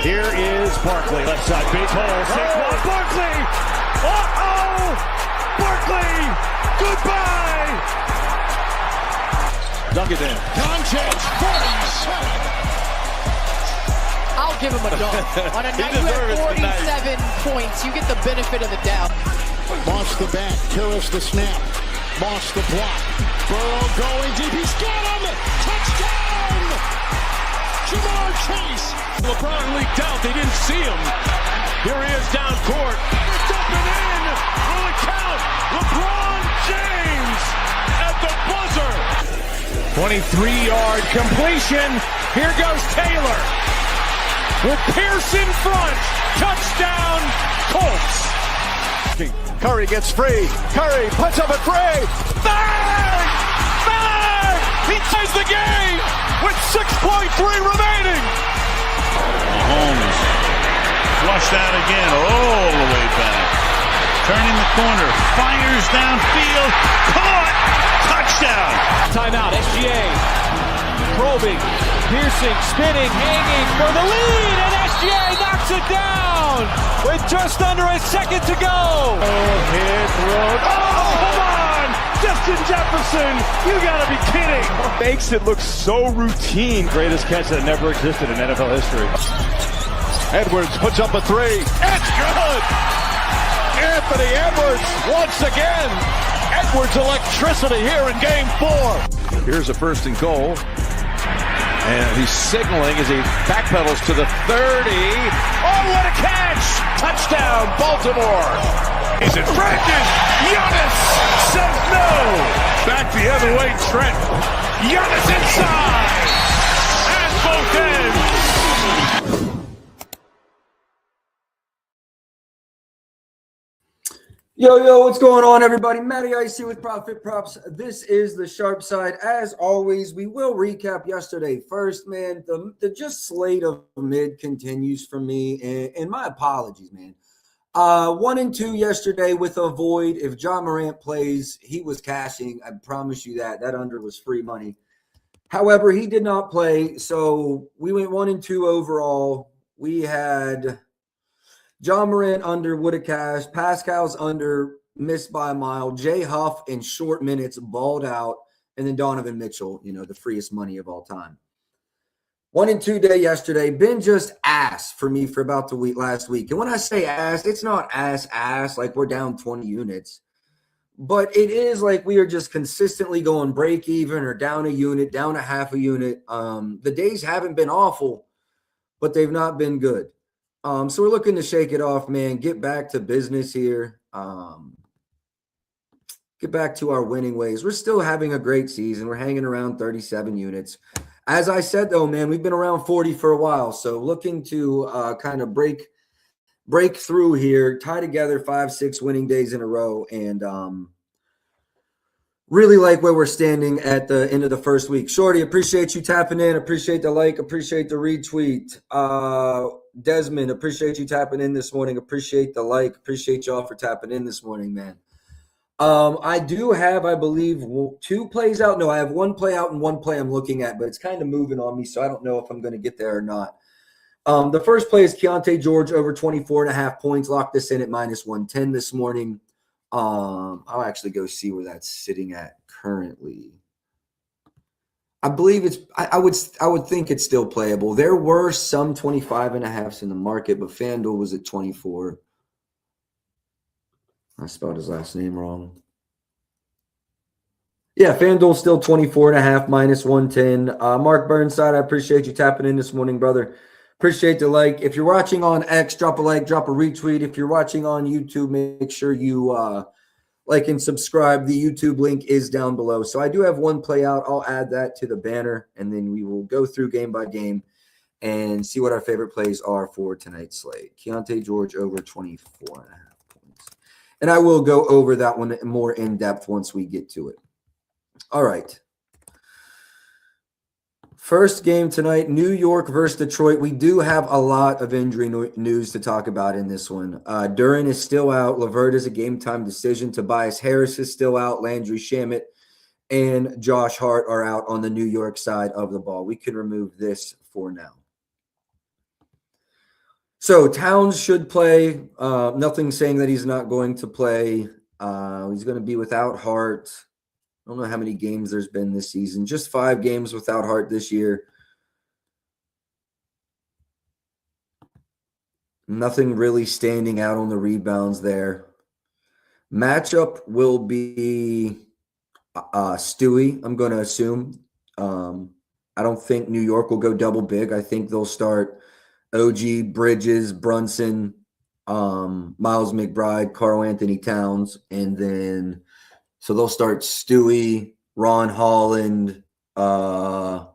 Here is Barkley. Left side, big hole. Saquon Barkley. Uh-oh! Barkley! Goodbye! Dunk it in. Doncic, 47. I'll give him a dunk. On a night you have 47 points, you get the benefit of the doubt. Moss the back, Karras the snap, Moss the block. Burrow going deep, he's got him! Touchdown! Ja'Marr Chase! LeBron leaked out, they didn't see him. Here he is down court. It's up and in! Will it count? LeBron James at the buzzer! 23-yard completion. Here goes Taylor. With Pierce in front. Touchdown, Colts. Curry gets free. Curry puts up a three. Bang! Bang! He ties the game with 6.3 remaining. Mahomes flushed out again all the way back. Turning the corner. Fires downfield. Caught. Touchdown. Timeout, SGA. Probing, piercing, spinning, hanging for the lead, and SGA knocks it down with just under a second to go. Hit road. Oh, come on! Justin Jefferson, you gotta be kidding. Makes it look so routine. Greatest catch that never existed in NFL history. Edwards puts up a three. It's good! Anthony Edwards once again. Edwards electricity here in game 4. Here's a first and goal. And he's signaling as he backpedals to the 30. Oh, what a catch! Touchdown, Baltimore! Is it Brandon? Giannis says no. Back the other way, Trent. Giannis inside. And both ends. Yo, what's going on, everybody? Matty Ice here with Profit Props. This is the Sharp Side. As always, we will recap yesterday first, man. The just slate of mid continues for me, and my apologies, man. 1 and 2 yesterday with a void. If John Morant plays, he was cashing. I promise you that. That under was free money. However, he did not play, so we went 1 and 2 overall. We had John Morant under, would have cashed. Pascal's under, missed by a mile. Jay Huff in short minutes balled out. And then Donovan Mitchell, the freest money of all time. 1 and 2 day yesterday. Been just ass for me for about the last week. And when I say ass, it's not ass like we're down 20 units. But it is like we are just consistently going break even or down a unit, down a half a unit. The days haven't been awful, but they've not been good. So we're looking to shake it off, man. Get back to business here. Get back to our winning ways. We're still having a great season. We're hanging around 37 units. As I said, though, man, we've been around 40 for a while. So looking to kind of break through here, tie together 5-6 winning days in a row, and really like where we're standing at the end of the first week. Shorty, appreciate you tapping in. Appreciate the like. Appreciate the retweet. Desmond, appreciate you tapping in this morning. Appreciate the like. Appreciate y'all for tapping in this morning, man. I do have, I believe, 2 plays out. No, I have 1 play out and 1 play I'm looking at, but it's kind of moving on me, so I don't know if I'm going to get there or not. The first play is Keontae George over 24.5 points. Lock this in at -110 this morning. I'll actually go see where that's sitting at currently. I believe it's I would think it's still playable. There were some 25.5s in the market, but FanDuel was at 24. I spelled his last name wrong. Yeah, FanDuel's still 24.5 -110. Mark Burnside, I appreciate you tapping in this morning, brother. Appreciate the like. If you're watching on X, drop a like, drop a retweet. If you're watching on YouTube, make sure you like and subscribe. The YouTube link is down below. So I do have 1 play out. I'll add that to the banner, and then we will go through game by game and see what our favorite plays are for tonight's slate. Keontae George over 24.5 points. And I will go over that one more in depth once we get to it. All right. First game tonight, New York versus Detroit. We do have a lot of injury news to talk about in this one. Duran is still out. LeVert is a game-time decision. Tobias Harris is still out. Landry Shamet and Josh Hart are out on the New York side of the ball. We can remove this for now. So Towns should play. Nothing saying that he's not going to play. He's going to be without Hart. I don't know how many games there's been this season. Just 5 games without Hart this year. Nothing really standing out on the rebounds there. Matchup will be Stewie, I'm going to assume. I don't think New York will go double big. I think they'll start OG, Bridges, Brunson, Miles McBride, Karl Anthony Towns, and then so they'll start Stewie, Ron Holland, Amon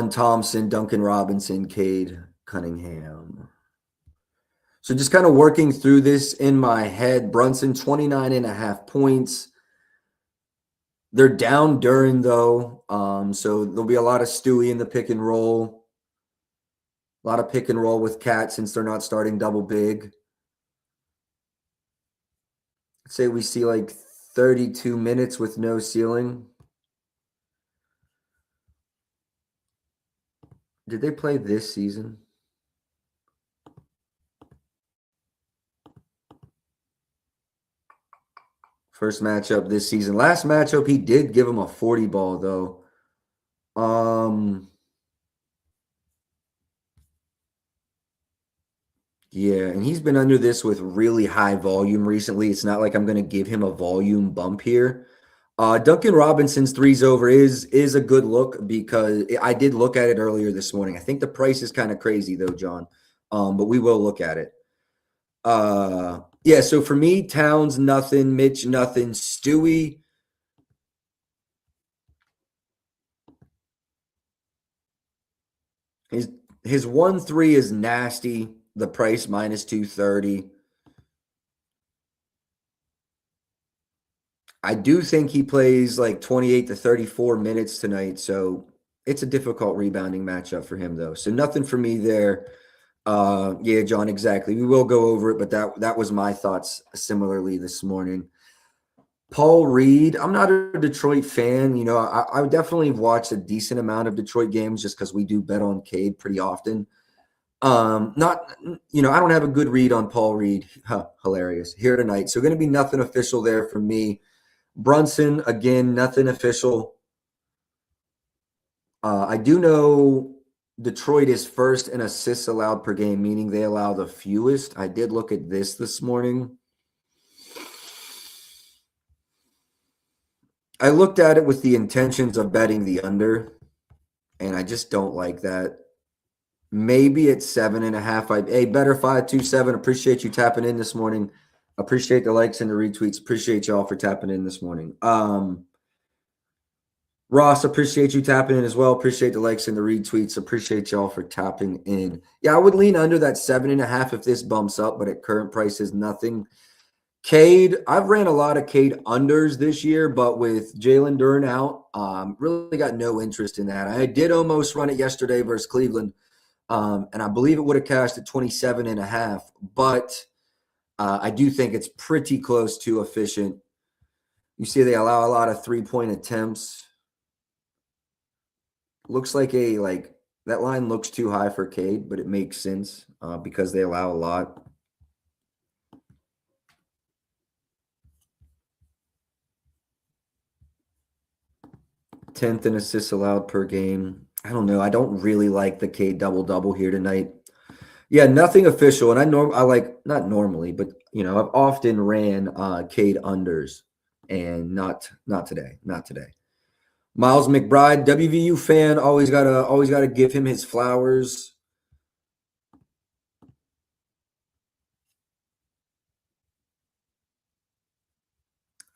Thompson, Duncan Robinson, Cade Cunningham. So just kind of working through this in my head. Brunson, 29.5 points. They're down Duren, though. So there'll be a lot of Stewie in the pick and roll. A lot of pick and roll with Cat since they're not starting double big. Let's say we see like 32 minutes with no ceiling. Did they play this season? First matchup this season. Last matchup, he did give him a 40 ball, though. Yeah, and he's been under this with really high volume recently. It's not like I'm going to give him a volume bump here. Duncan Robinson's 3s over is a good look because I did look at it earlier this morning. I think the price is kind of crazy, though, John. But we will look at it. Yeah, so for me, Towns, nothing. Mitch, nothing. Stewie. His 1-3 is nasty. The price minus 230. I do think he plays like 28 to 34 minutes tonight, so it's a difficult rebounding matchup for him, though. So nothing for me there. Yeah, John, exactly. We will go over it, but that was my thoughts similarly this morning. Paul Reed, I'm not a Detroit fan. You know, I definitely watched a decent amount of Detroit games just because we do bet on Cade pretty often. Not, you know, I don't have a good read on Paul Reed. Hilarious here tonight. So going to be nothing official there for me. Brunson, again, nothing official. I do know Detroit is first in assists allowed per game, meaning they allow the fewest. I did look at this morning. I looked at it with the intentions of betting the under, and I just don't like that. Maybe it's 7.5. Hey, better 527. Appreciate you tapping in this morning. Appreciate the likes and the retweets. Appreciate y'all for tapping in this morning. Ross, appreciate you tapping in as well. Appreciate the likes and the retweets. Appreciate y'all for tapping in. Yeah, I would lean under that 7.5 if this bumps up, but at current prices, nothing. Cade, I've ran a lot of Cade unders this year, but with Jalen Duren out, really got no interest in that. I did almost run it yesterday versus Cleveland, and I believe it would have cashed at 27.5, but I do think it's pretty close to efficient. You see they allow a lot of 3-point attempts. Looks like that line looks too high for Cade, but it makes sense because they allow a lot. Tenth in assists allowed per game. I don't know. I don't really like the Cade double-double here tonight. Yeah, nothing official. And I like, not normally, but, you know, I've often ran Cade unders and not today. Not today. Miles McBride, WVU fan, always gotta give him his flowers.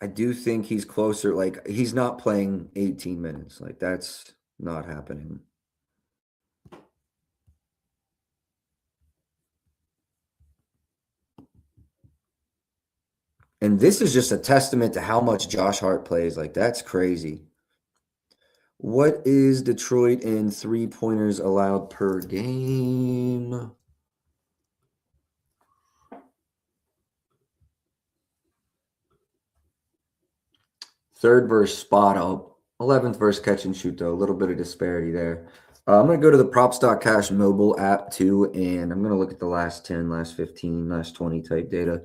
I do think he's closer. Like, he's not playing 18 minutes. Like, that's not happening. And this is just a testament to how much Josh Hart plays. Like, that's crazy. What is Detroit in 3-pointers allowed per game? Third versus spot up. 11th versus catch and shoot, though. A little bit of disparity there. I'm going to go to the Props.cash mobile app, too, and I'm going to look at the last 10, last 15, last 20 type data.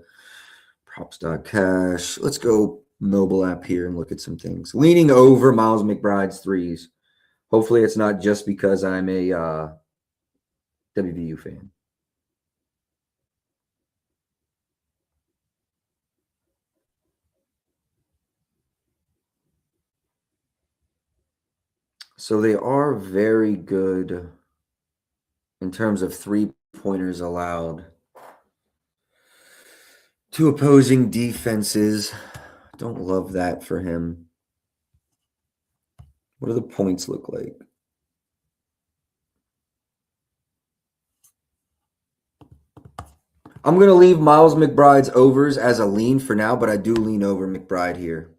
Props.cash. Let's go mobile app here and look at some things. Leaning over Miles McBride's threes. Hopefully it's not just because I'm a WVU fan. So they are very good in terms of three-pointers allowed to opposing defenses. Don't love that for him. What do the points look like? I'm going to leave Miles McBride's overs as a lean for now, but I do lean over McBride here.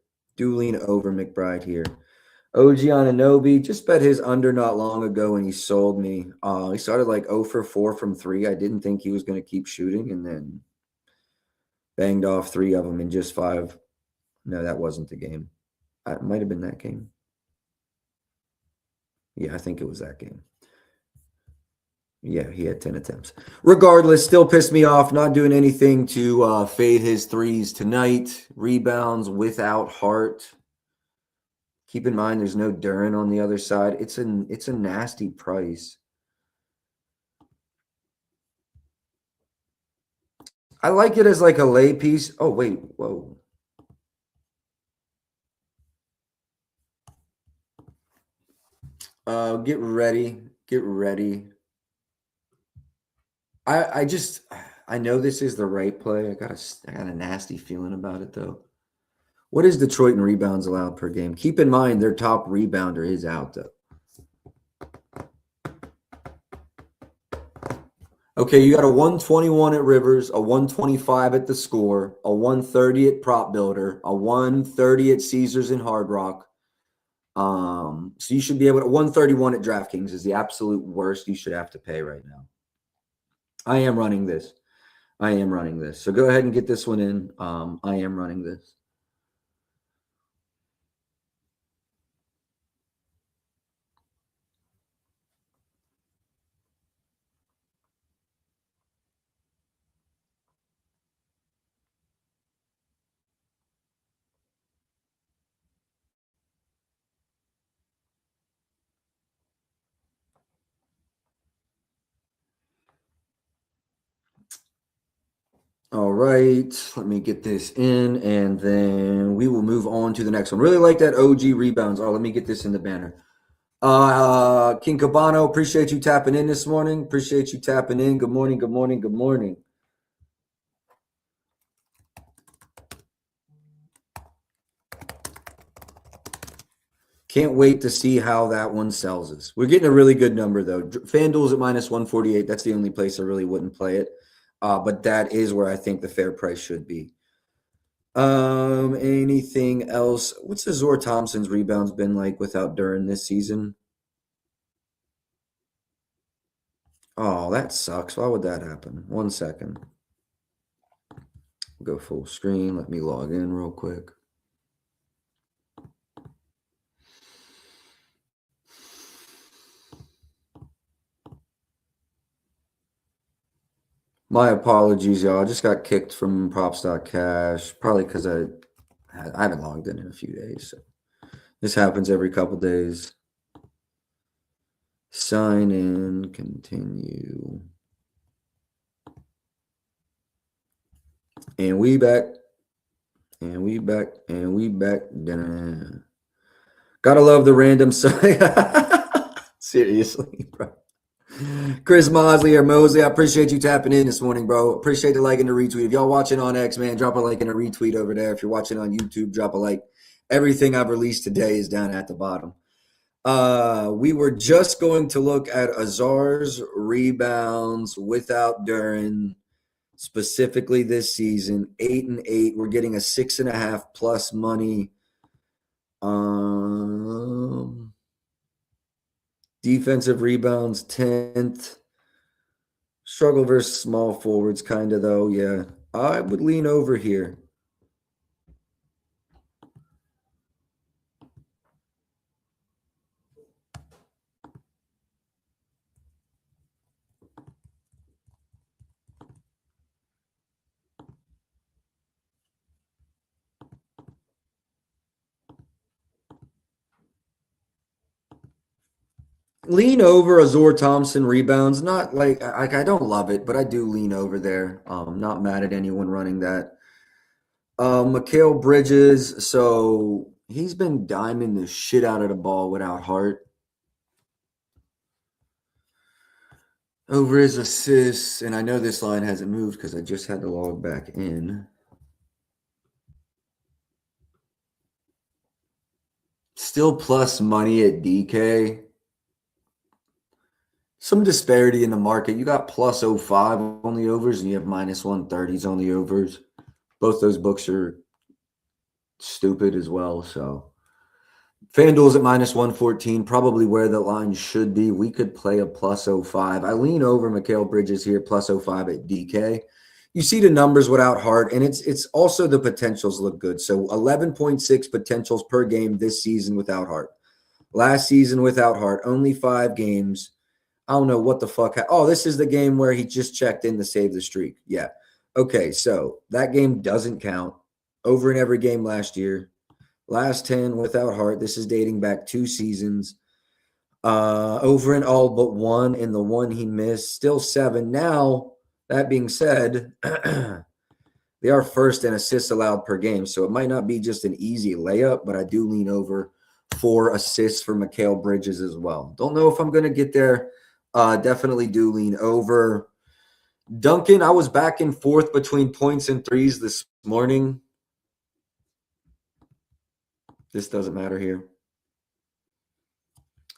OG Anunoby, just bet his under not long ago and he sold me. He started like 0 for 4 from 3. I didn't think he was going to keep shooting and then banged off 3 of them in just 5. No, that wasn't the game. It might have been that game. Yeah, I think it was that game. Yeah, he had 10 attempts. Regardless, still pissed me off. Not doing anything to fade his threes tonight. Rebounds without Hart. Keep in mind, there's no Duren on the other side. It's a nasty price. I like it as like a lay piece. Oh, wait. Whoa. Get ready. I know this is the right play. I got a nasty feeling about it though. What is Detroit in rebounds allowed per game? Keep in mind their top rebounder is out though. Okay, you got a 121 at Rivers, a 125 at the Score, a 130 at Prop Builder, a 130 at Caesars and Hard Rock. So you should be able to 131 at DraftKings is the absolute worst you should have to pay right now. I am running this. So go ahead and get this one in. I am running this. All right, let me get this in, and then we will move on to the next one. Really like that OG rebounds. Oh, let me get this in the banner. King Cabano, appreciate you tapping in this morning. Good morning. Can't wait to see how that one sells us. We're getting a really good number, though. FanDuel's at minus 148. That's the only place I really wouldn't play it. But that is where I think the fair price should be. Anything else? What's Azor Thompson's rebounds been like without Duren this season? Oh, that sucks. Why would that happen? 1 second. Go full screen. Let me log in real quick. My apologies, y'all. I just got kicked from Props.cash, probably because I haven't logged in a few days. So this happens every couple days. Sign in, continue. And we back. Gotta love the random site. Seriously, bro. Chris Mosley or Mosley, I appreciate you tapping in this morning, bro. Appreciate the like and the retweet. If y'all watching on X, man, drop a like and a retweet over there. If you're watching on YouTube, drop a like. Everything I've released today is down at the bottom. We were just going to look at Azar's rebounds without Duren, specifically this season. 8 and 8. We're getting a 6.5 plus money. Defensive rebounds, 10th. Struggle versus small forwards, kind of, though. Yeah, I would lean over here. Lean over Azor Thompson rebounds. Not like I don't love it, but I do lean over there. Not mad at anyone running that. Mikal Bridges, so he's been diming the shit out of the ball without heart. Over his assists, and I know this line hasn't moved because I just had to log back in. Still plus money at DK. Some disparity in the market. You got plus 05 on the overs, and you have minus 130s on the overs. Both those books are stupid as well. So FanDuel's at minus 114, probably where the line should be. We could play a plus 05. I lean over Mikal Bridges here, plus 05 at DK. You see the numbers without Hart, and it's also the potentials look good. So 11.6 potentials per game this season without Hart. Last season without Hart, only 5 games. I don't know what the fuck. Oh, this is the game where he just checked in to save the streak. Yeah. Okay, so that game doesn't count. Over in every game last year. Last 10 without Hart. This is dating back 2 seasons. Over in all but 1, and the 1 he missed. Still 7. Now, that being said, they are first in assists allowed per game, so it might not be just an easy layup, but I do lean over 4 assists for Mikal Bridges as well. Don't know if I'm going to get there. Definitely do lean over. Duncan, I was back and forth between points and threes this morning. This doesn't matter here.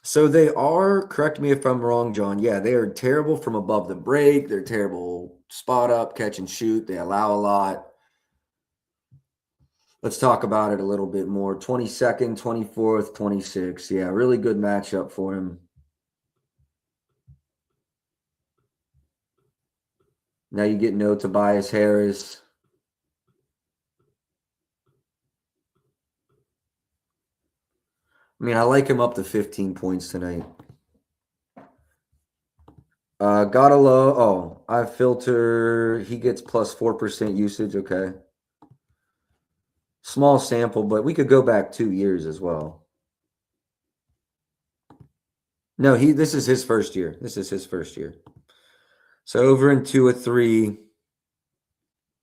So they are, correct me if I'm wrong, John. Yeah, they are terrible from above the break. They're terrible spot up, catch and shoot. They allow a lot. Let's talk about it a little bit more. 22nd, 24th, 26th. Yeah, really good matchup for him. Now you get no Tobias Harris. I mean, I like him up to 15 points tonight. Gotta love. Oh, I filter. He gets plus 4% usage. Okay. Small sample, but we could go back 2 years as well. No, this is his first year. This is his first year. So over in 2 of 3.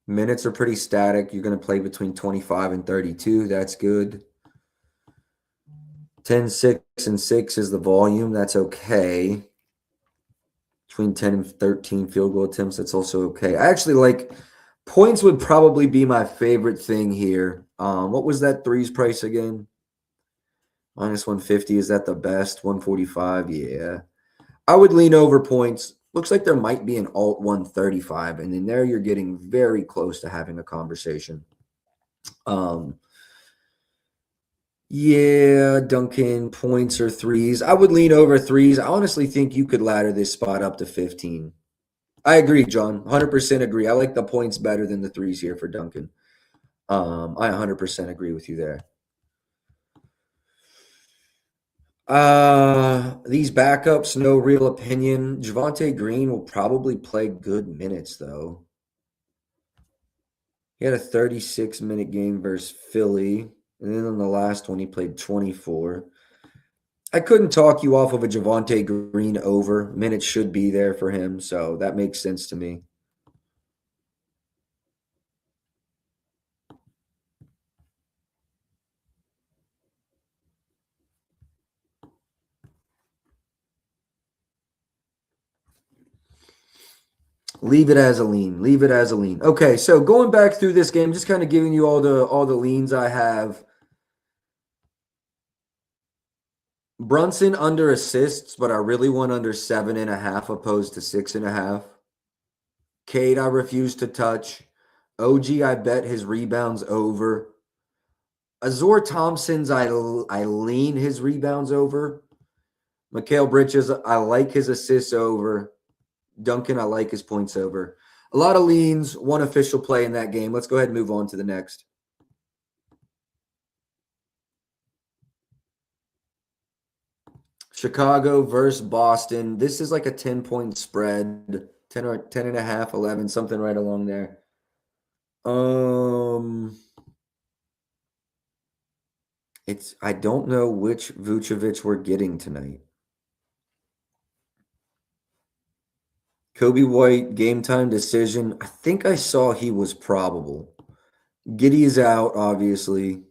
Minutes are pretty static. You're going to play between 25 and 32. That's good. 10, 6, and 6 is the volume. That's okay. Between 10 and 13 field goal attempts, that's also okay. I actually like points would probably be my favorite thing here. What was that threes price again? Minus 150. Is that the best? 145. Yeah. I would lean over points. Looks like there might be an alt 135. And then there you're getting very close to having a conversation. Yeah, Duncan, points or threes. I would lean over threes. I honestly think you could ladder this spot up to 15. I agree, John. 100% agree. I like the points better than the threes here for Duncan. I 100% agree with you there. These backups, no real opinion. Javonte Green will probably play good minutes, though. He had a 36-minute game versus Philly. And then on the last one, he played 24. I couldn't talk you off of a Javonte Green over. Minutes should be there for him, so that makes sense to me. Leave it as a lean. Leave it as a lean. Okay, so going back through this game, just kind of giving you all the leans I have. Brunson under assists, but I really want under 7.5 opposed to 6.5. Cade, I refuse to touch. OG, I bet his rebounds over. Azor Thompson's, I lean his rebounds over. Mikal Bridges, I like his assists over. Duncan, I like his points over. A lot of leans, one official play in that game. Let's go ahead and move on to the next. Chicago versus Boston. This is like a 10-point spread. 10 or 10.5, 11, something right along there. I don't know which Vucevic we're getting tonight. Kobe White, game time decision. I think I saw he was probable. Giddey is out, obviously.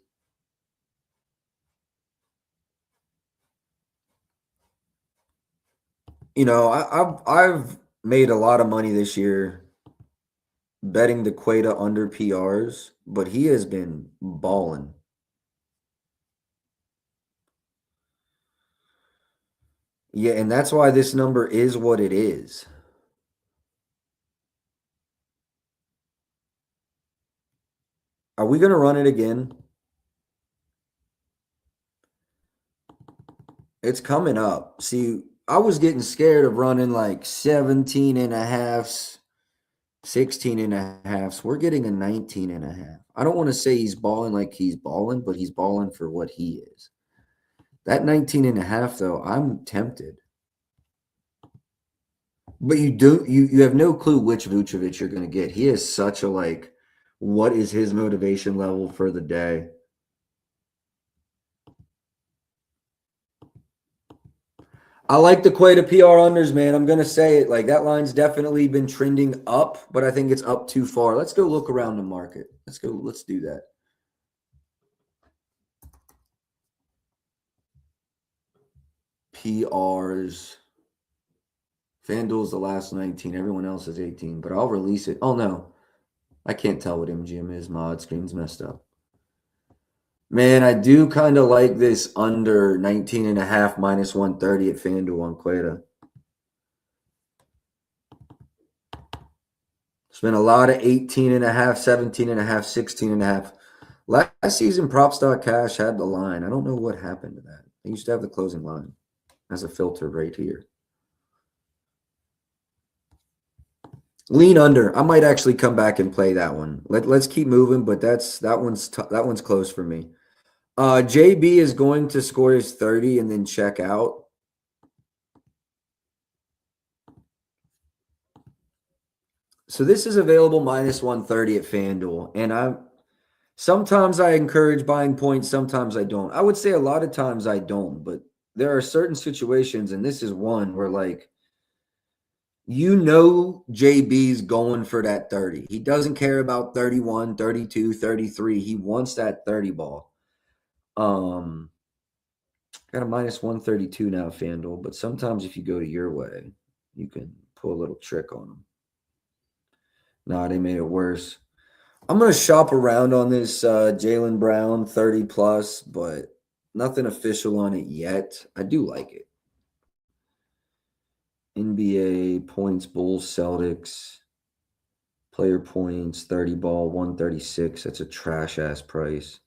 You know, I've made a lot of money this year betting the Queta under PRs, but he has been balling. Yeah, and that's why this number is what it is. Are we going to run it again? It's coming up. See, I was getting scared of running like 17 and a halves, 16 and a halves. We're getting a 19 and a half. I don't want to say he's balling like he's balling, but he's balling for what he is. That 19 and a half, though, I'm tempted. But you have no clue which Vucevic you're going to get. He is such a what is his motivation level for the day? I like the Queta PR unders, man. I'm going to say it. That line's definitely been trending up, but I think it's up too far. Let's go look around the market. Let's do that. PRs. FanDuel's the last 19. Everyone else is 18, but I'll release it. Oh, no. I can't tell what MGM is. My odd screen's messed up. Man, I do kind of like this under 19 and a half minus 130 at FanDuel on Queta. It's been a lot of 18 and a half, 17 and a half, 16 and a half. Last season, Props.Cash had the line. I don't know what happened to that. They used to have the closing line as a filter right here. Lean under. I might actually come back and play that one. Let's keep moving, but that one's close for me. JB is going to score his 30 and then check out. So this is available minus 130 at FanDuel, and sometimes I encourage buying points, sometimes I don't. I would say a lot of times I don't, but there are certain situations, and this is one where JB's going for that 30. He doesn't care about 31, 32, 33. He wants that 30 ball. Got a minus 132 now, FanDuel, but sometimes if you go to your way, you can pull a little trick on them. Nah, they made it worse. I'm going to shop around on this Jaylen Brown 30 plus, but nothing official on it yet. I do like it. NBA points, Bulls, Celtics, player points, 30 ball, 136. That's a trash ass price.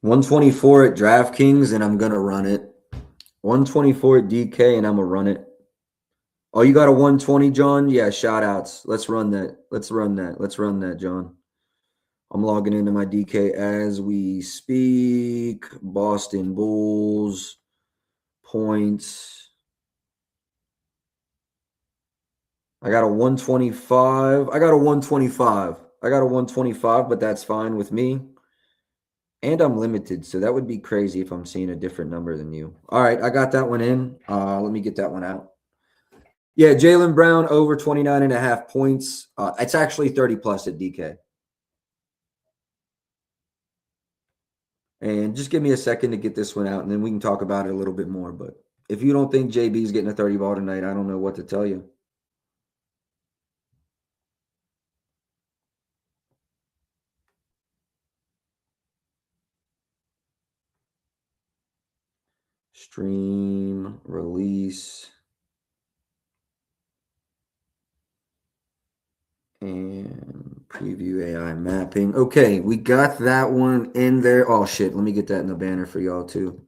$124 at DraftKings, and I'm gonna run it. $124 at DK, and I'm gonna run it. Oh, you got a 120, John? Yeah, shout outs. Let's run that. Let's run that, John. I'm logging into my DK as we speak. Boston Bulls points. I got a 125. I got a 125, but that's fine with me. And I'm limited, so that would be crazy if I'm seeing a different number than you. All right, I got that one in. Let me get that one out. Yeah, Jaylen Brown over 29 and a half points. It's actually 30 plus at DK. And just give me a second to get this one out, and then we can talk about it a little bit more. But if you don't think JB is getting a 30 ball tonight, I don't know what to tell you. Stream, release, and preview AI mapping. Okay, we got that one in there. Oh, shit. Let me get that in the banner for y'all, too.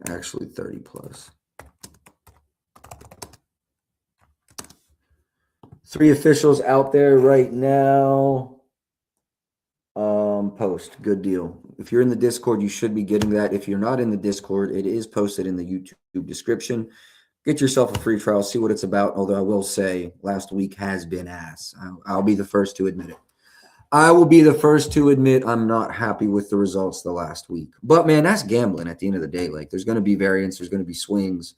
It's actually 30 plus. 3 officials out there right now. post. Good deal. If you're in the Discord, you should be getting that. If you're not in the Discord, it is posted in the YouTube description. Get yourself a free trial, see what it's about. Although I will say last week has been ass. I'll be the first to admit it. I will be the first to admit I'm not happy with the results the last week. But, man, that's gambling at the end of the day. Like, there's going to be variance. There's going to be swings.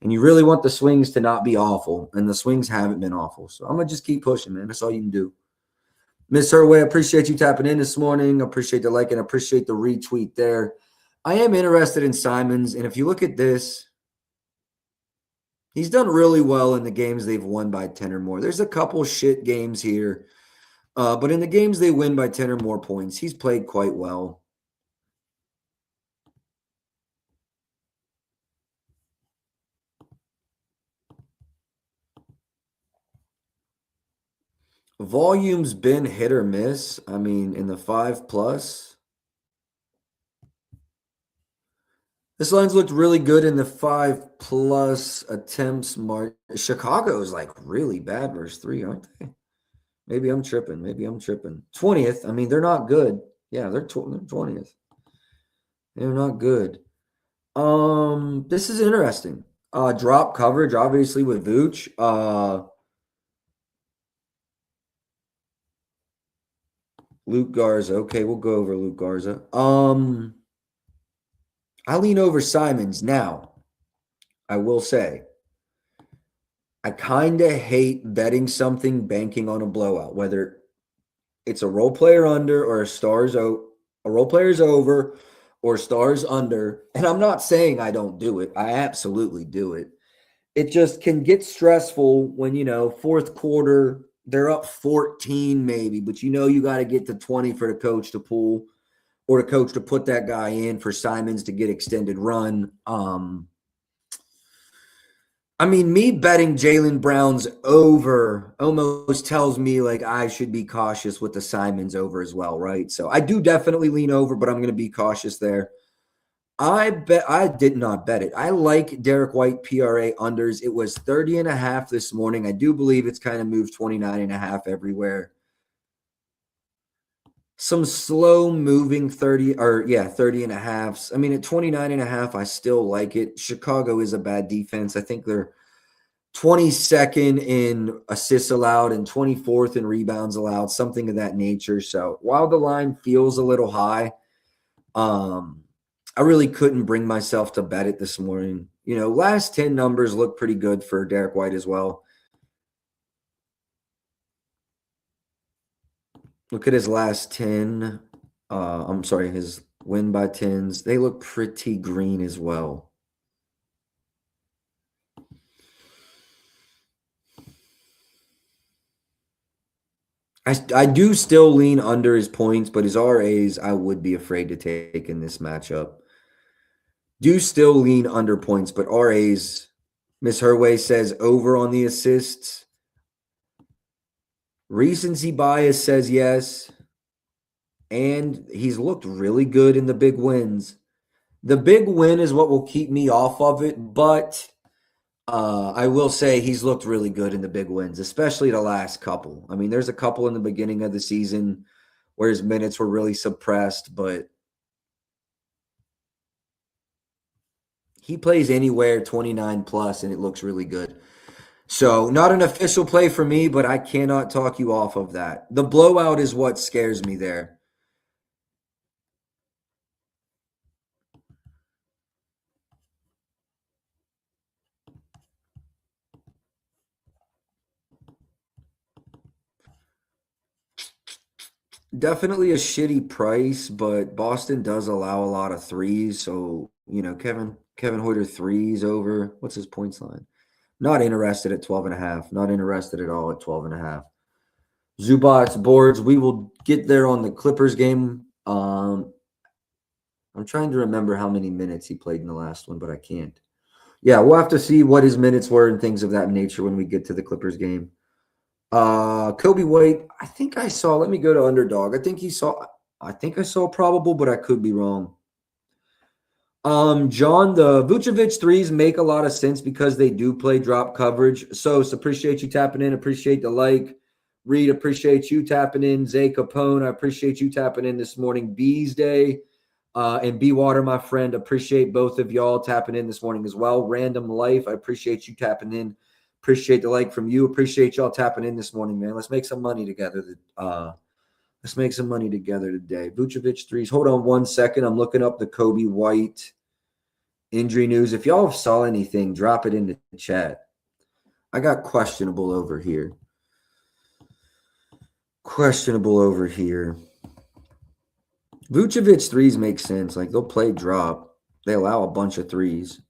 And you really want the swings to not be awful. And the swings haven't been awful. So I'm going to just keep pushing, man. That's all you can do. Miss Herway, appreciate you tapping in this morning. Appreciate the like and appreciate the retweet there. I am interested in Simons. And if you look at this, he's done really well in the games they've won by 10 or more. There's a couple shit games here. But in the games they win by 10 or more points, he's played quite well. Volume's been hit or miss. I mean, in the 5+. This line's looked really good in the 5+ attempts mark. Chicago's like really bad versus 3, aren't they? Maybe I'm tripping. 20th. I mean, they're not good. Yeah, they're 20th. They're not good. This is interesting. Drop coverage, obviously, with Vooch. Luke Garza. Okay, we'll go over Luke Garza. I lean over Simons. Now, I will say, I kind of hate betting something banking on a blowout, whether it's a role player under or a role player's over or stars under. And I'm not saying I don't do it. I absolutely do it. It just can get stressful when, fourth quarter, they're up 14 maybe, but you got to get to 20 for the coach to pull or the coach to put that guy in for Simons to get extended run. I mean, me betting Jaylen Brown's over almost tells me like I should be cautious with the Simons over as well, right? So I do definitely lean over, but I'm going to be cautious there. I did not bet it. I like Derek White PRA unders. It was 30.5 this morning. I do believe it's kind of moved 29.5 everywhere. Some slow moving 30.5. I mean, at 29.5, I still like it. Chicago is a bad defense. I think they're 22nd in assists allowed and 24th in rebounds allowed, something of that nature. So while the line feels a little high, I really couldn't bring myself to bet it this morning. Last 10 numbers look pretty good for Derek White as well. Look at his last 10. His win by 10s. They look pretty green as well. I do still lean under his points, but his RAs I would be afraid to take in this matchup. Do still lean under points, but RAs, Miss Herway says over on the assists. Recency bias says yes. And he's looked really good in the big wins. The big win is what will keep me off of it, but I will say he's looked really good in the big wins, especially the last couple. I mean, there's a couple in the beginning of the season where his minutes were really suppressed, but he plays anywhere 29+ and it looks really good. So not an official play for me, but I cannot talk you off of that. The blowout is what scares me there. Definitely a shitty price, but Boston does allow a lot of threes. So, Kevin Huerter threes over. What's his points line? Not interested at 12.5. Not interested at all at 12.5. Zubats boards. We will get there on the Clippers game. I'm trying to remember how many minutes he played in the last one, but I can't. Yeah, we'll have to see what his minutes were and things of that nature when we get to the Clippers game. Kobe White, I think I saw, let me go to Underdog. I think I saw probable, but I could be wrong. John, the Vucevic threes make a lot of sense because they do play drop coverage. So appreciate you tapping in. Appreciate the like. Reed, appreciate you tapping in. Zay Capone, I appreciate you tapping in this morning. Bees Day and B Water, my friend, appreciate both of y'all tapping in this morning as well. Random Life, I appreciate you tapping in. Appreciate the like from you. Appreciate y'all tapping in this morning, man. Let's make some money together. Let's make some money together today. Vucevic threes. Hold on 1 second. I'm looking up the Kobe White injury news. If y'all saw anything, drop it in the chat. I got questionable over here. Vucevic threes make sense. Like, they'll play drop. They allow a bunch of threes.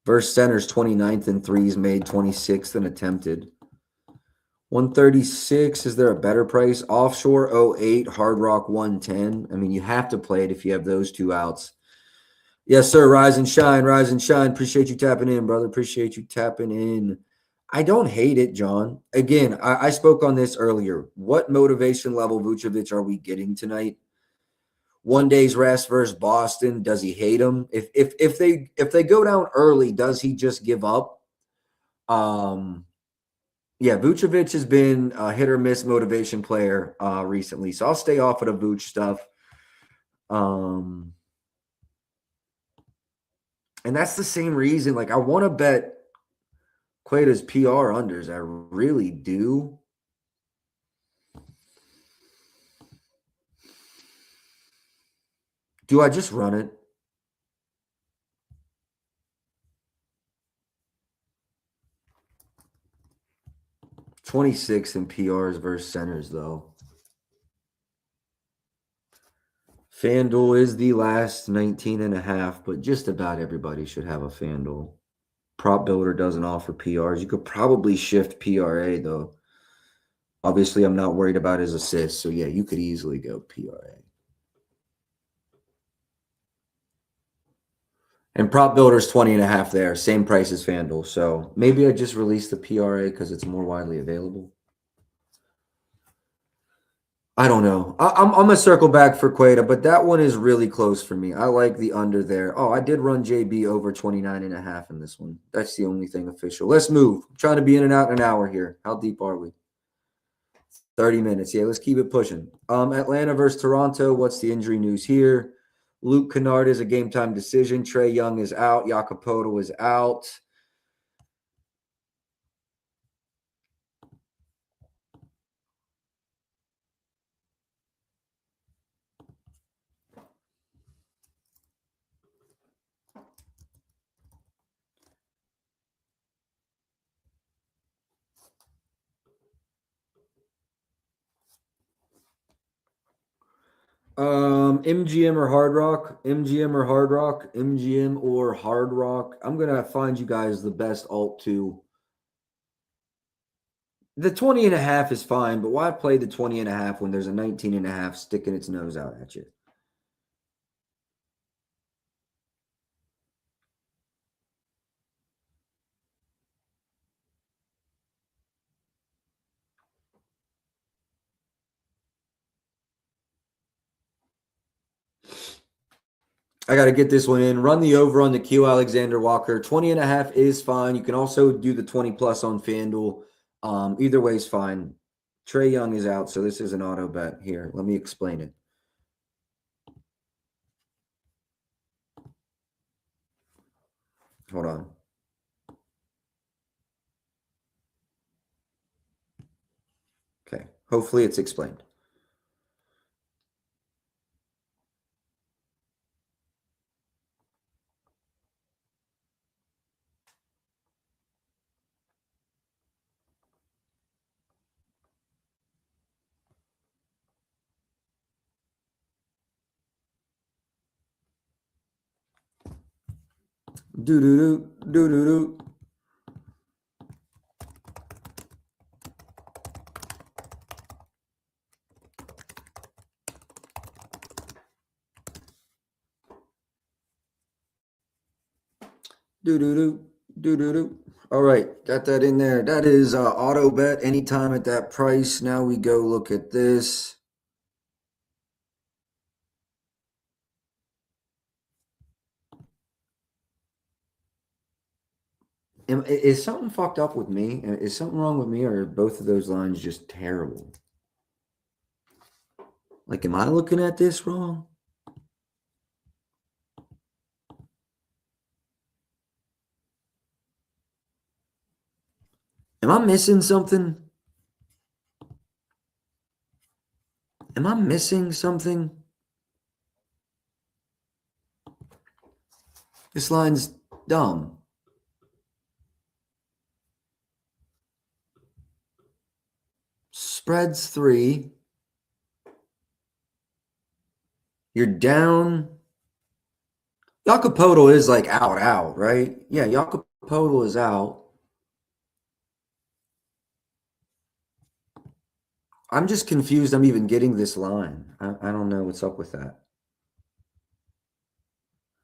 Versus centers 29th in threes made, 26th in attempted. 136, is there a better price? Offshore 08, Hard Rock 110. I mean, you have to play it if you have those two outs. Yes, sir. Rise and shine, rise and shine. Appreciate you tapping in, brother. Appreciate you tapping in. I don't hate it, John. Again, I spoke on this earlier. What motivation level Vucevic are we getting tonight? 1 day's rest versus Boston. Does he hate them? If they go down early, does he just give up? Yeah, Vucevic has been a hit or miss motivation player recently, so I'll stay off of the Vuce stuff. And that's the same reason. Like, I want to bet Queta's PR unders. I really do. Do I just run it? $26 in PRs versus centers, though. FanDuel is the last 19.5, but just about everybody should have a FanDuel. Prop Builder doesn't offer PRs. You could probably shift PRA, though. Obviously, I'm not worried about his assists, so yeah, you could easily go PRA. And Prop Builder's 20.5 there, same price as FanDuel. So maybe I just release the PRA because it's more widely available. I don't know. I'm going to circle back for Queta, but that one is really close for me. I like the under there. Oh, I did run JB over 29.5 in this one. That's the only thing official. Let's move. I'm trying to be in and out in an hour here. How deep are we? 30 minutes. Yeah, let's keep it pushing. Atlanta versus Toronto. What's the injury news here? Luke Kennard is a game-time decision. Trae Young is out. Jakopoto is out. MGM or Hard Rock? MGM or Hard Rock? MGM or Hard Rock? I'm going to find you guys the best alt 2. The 20.5 is fine, but why play the 20.5 when there's a 19.5 sticking its nose out at you? I got to get this one in. Run the over on the Q Alexander Walker. 20.5 is fine. You can also do the 20 plus on FanDuel. Either way is fine. Trae Young is out, so this is an auto bet here. Let me explain it. Hold on. Okay. Hopefully it's explained. Do-do-do, do-do-do. Do-do-do, do-do-do. All right, got that in there. That is auto bet anytime at that price. Now we go look at this. Is something fucked up with me? Is something wrong with me, or are both of those lines just terrible? Like, am I looking at this wrong? Am I missing something? Am I missing something? This line's dumb. Spreads 3. You're down. Jacopoto is like out, right? Yeah, Jacopoto is out. I'm just confused I'm even getting this line. I don't know what's up with that.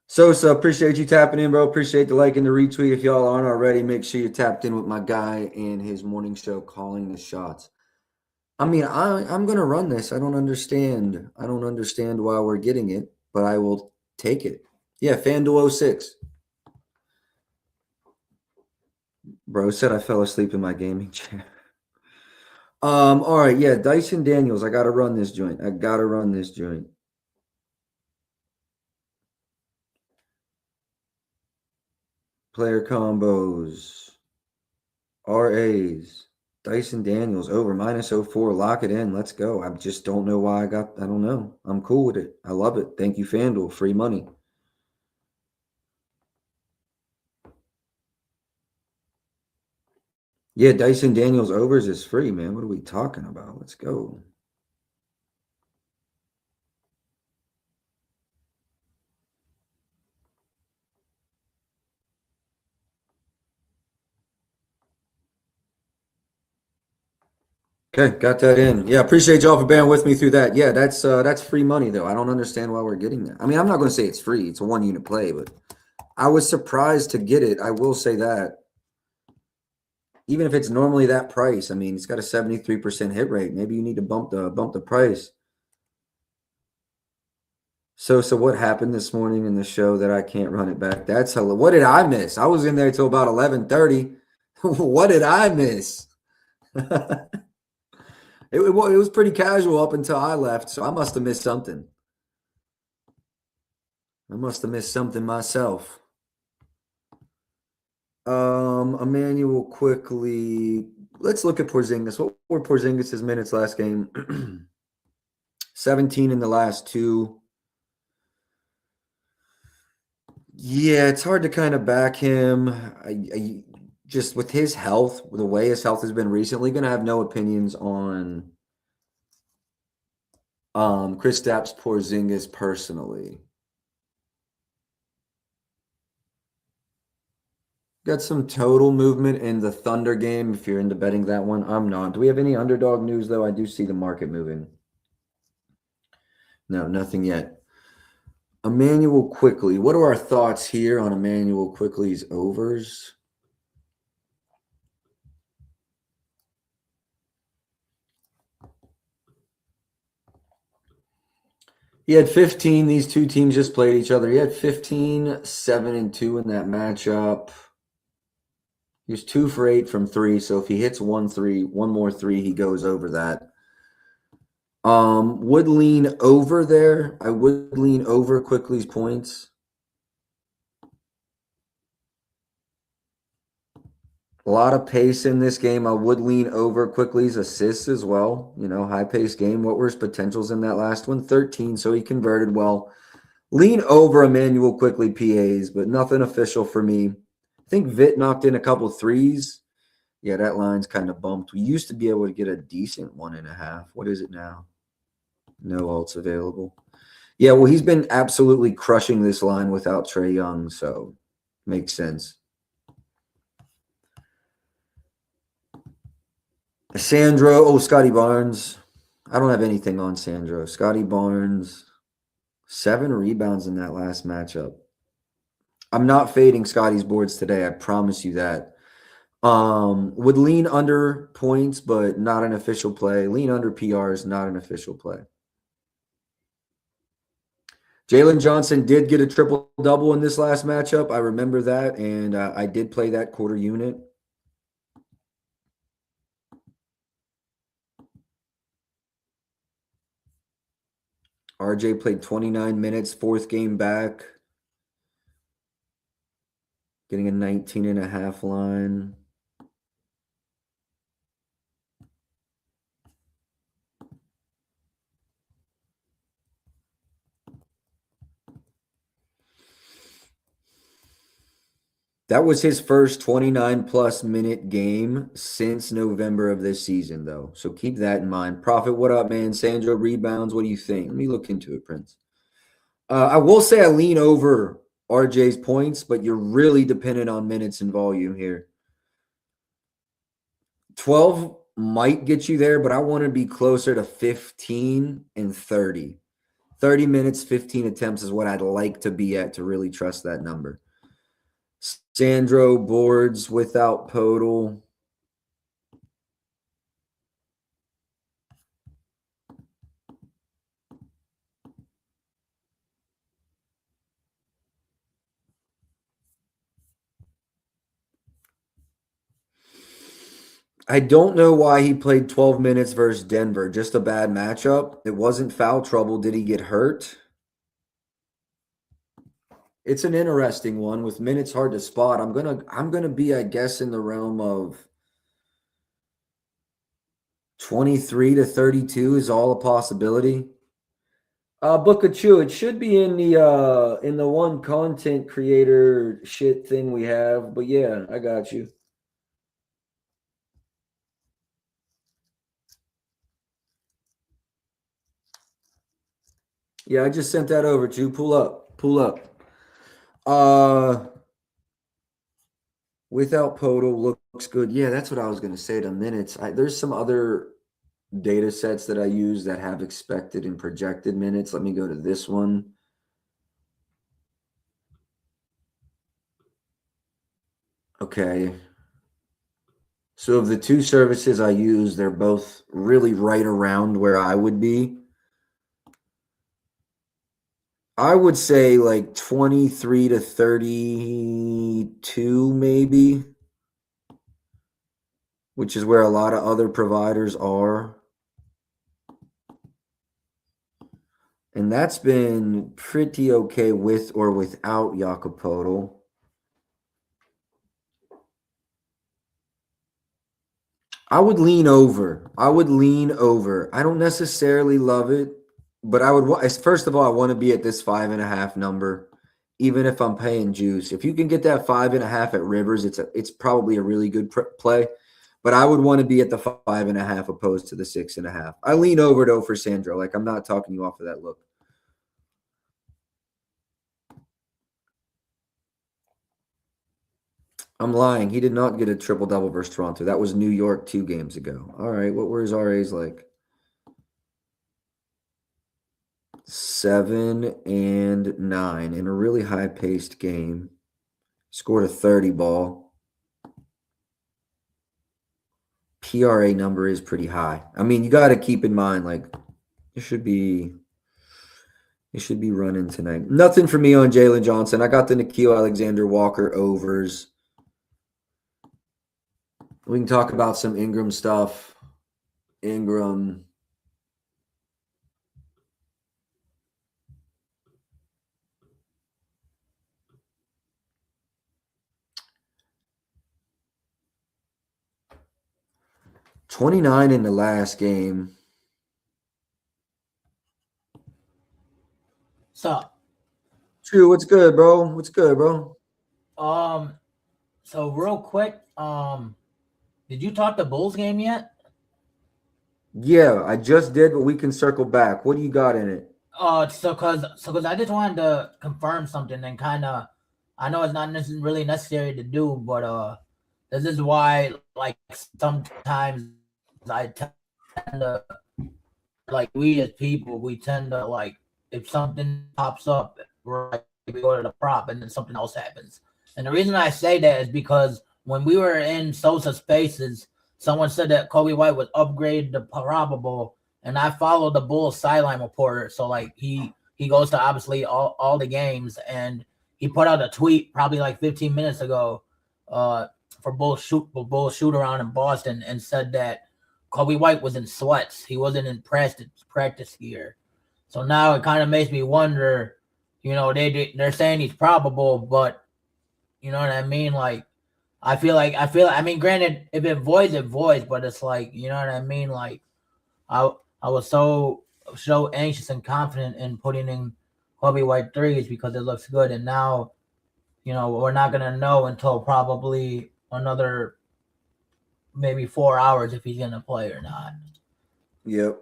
Sosa, appreciate you tapping in, bro. Appreciate the like and the retweet. If y'all aren't already, make sure you're tapped in with my guy and his morning show calling the shots. I mean, I'm going to run this. I don't understand why we're getting it, but I will take it. Yeah, FanDuel 06. Bro said I fell asleep in my gaming chair. All right, yeah, Dyson Daniels. I got to run this joint. Player combos. RAs. Dyson Daniels over -04. Lock it in. Let's go. I just don't know why I don't know. I'm cool with it. I love it. Thank you, FanDuel. Free money. Yeah, Dyson Daniels overs is free, man. What are we talking about? Let's go. Okay, got that in. Yeah, appreciate y'all for bearing with me through that. Yeah, that's free money though. I don't understand why we're getting that. I mean, I'm not going to say it's free. It's a 1-unit play, but I was surprised to get it. I will say that. Even if it's normally that price, I mean, it's got a 73% hit rate. Maybe you need to bump the price. So what happened this morning in the show that I can't run it back? That's what did I miss? I was in there till about 11:30. What did I miss? It was pretty casual up until I left, so I must have missed something. I must have missed something myself. Emmanuel quickly. Let's look at Porzingis. What were Porzingis' minutes last game? 17 in the last 2. Yeah, it's hard to kind of back him. I just with his health, the way his health has been recently, going to have no opinions on Kristaps Porzingis personally. Got some total movement in the Thunder game if you're into betting that one. I'm not. Do we have any underdog news, though? I do see the market moving. No, nothing yet. Emmanuel Quickly. What are our thoughts here on Emmanuel Quickly's overs? He had 15. These two teams just played each other. He had 15, 7 and 2 in that matchup. He was 2 for 8 from 3. So if he hits one more three, he goes over that. Would lean over there. I would lean over Quickly's points. A lot of pace in this game. I would lean over Quickly's assists as well. You know, high-paced game. What were his potentials in that last one? 13, so he converted well. Lean over Emmanuel Quickly PAs, but nothing official for me. I think Vit knocked in a couple threes. Yeah, that line's kind of bumped. We used to be able to get a decent 1.5. What is it now? No alts available. Yeah, well, he's been absolutely crushing this line without Trae Young, so makes sense. Sandro, Scotty Barnes. I don't have anything on Sandro. Scotty Barnes, 7 rebounds in that last matchup. I'm not fading Scotty's boards today. I promise you that. Would lean under points, but not an official play. Lean under PRs, not an official play. Jalen Johnson did get a triple-double in this last matchup. I remember that, and I did play that quarter unit. RJ played 29 minutes, fourth game back. Getting a 19.5 line. That was his first 29-plus minute game since November of this season, though. So keep that in mind. Prophet, what up, man? Sandro rebounds. What do you think? Let me look into it, Prince. I will say I lean over RJ's points, but you're really dependent on minutes and volume here. 12 might get you there, but I want to be closer to 15 and 30. 30 minutes, 15 attempts is what I'd like to be at to really trust that number. Sandro boards without Podol. I don't know why he played 12 minutes versus Denver. Just a bad matchup. It wasn't foul trouble. Did he get hurt? It's an interesting one with minutes hard to spot. I'm gonna be, I guess, in the realm of 23 to 32 is all a possibility. Book of Chew, it should be in the one content creator shit thing we have, but yeah, I got you. Yeah, I just sent that over to you. Pull up. Without Podol looks good. Yeah, that's what I was going to say to minutes. There's some other data sets that I use that have expected and projected minutes. Let me go to this one. Okay. So of the two services I use, they're both really right around where I would be. I would say like 23 to 32 maybe, which is where a lot of other providers are. And that's been pretty okay with or without Jakob Podol. I would lean over. I don't necessarily love it. But I would, first of all, I want to be at this 5.5 number, even if I'm paying juice. If you can get that 5.5 at Rivers, it's probably a really good play. But I would want to be at the 5.5 opposed to the 6.5. I lean over though for Sandro. Like, I'm not talking you off of that look. I'm lying. He did not get a triple-double versus Toronto. That was New York 2 games ago. All right, what were his RAs like? 7 and 9 in a really high-paced game. Scored a 30 ball. PRA number is pretty high. I mean, you got to keep in mind, like, it should be running tonight. Nothing for me on Jalen Johnson. I got the Nickeil Alexander-Walker overs. We can talk about some Ingram stuff. Ingram. $29 in the last game. So, True, what's good, bro? So real quick, did you talk the Bulls game yet? Yeah, I just did, but we can circle back. What do you got in it? So cause I just wanted to confirm something and kind of, I know it's not really necessary to do, but this is why, like, sometimes I tend to, like, we as people, we tend to, like, if something pops up, right, we go to the prop and then something else happens. And the reason I say that is because when we were in Sosa Spaces, someone said that Kobe White was upgraded to probable, and I followed the Bulls sideline reporter. So, like, he he goes to obviously all the games, and he put out a tweet probably like 15 minutes ago for Bull shoot around in Boston, and said that Kobe White was in sweats. He wasn't in practice gear. So now it kind of makes me wonder, they're saying he's probable, but you know what I mean? Like, I mean, granted, if it voids, but it's like, you know what I mean? Like, I was so anxious and confident in putting in Kobe White threes because it looks good. And now, we're not going to know until probably another maybe 4 hours if he's going to play or not. Yep.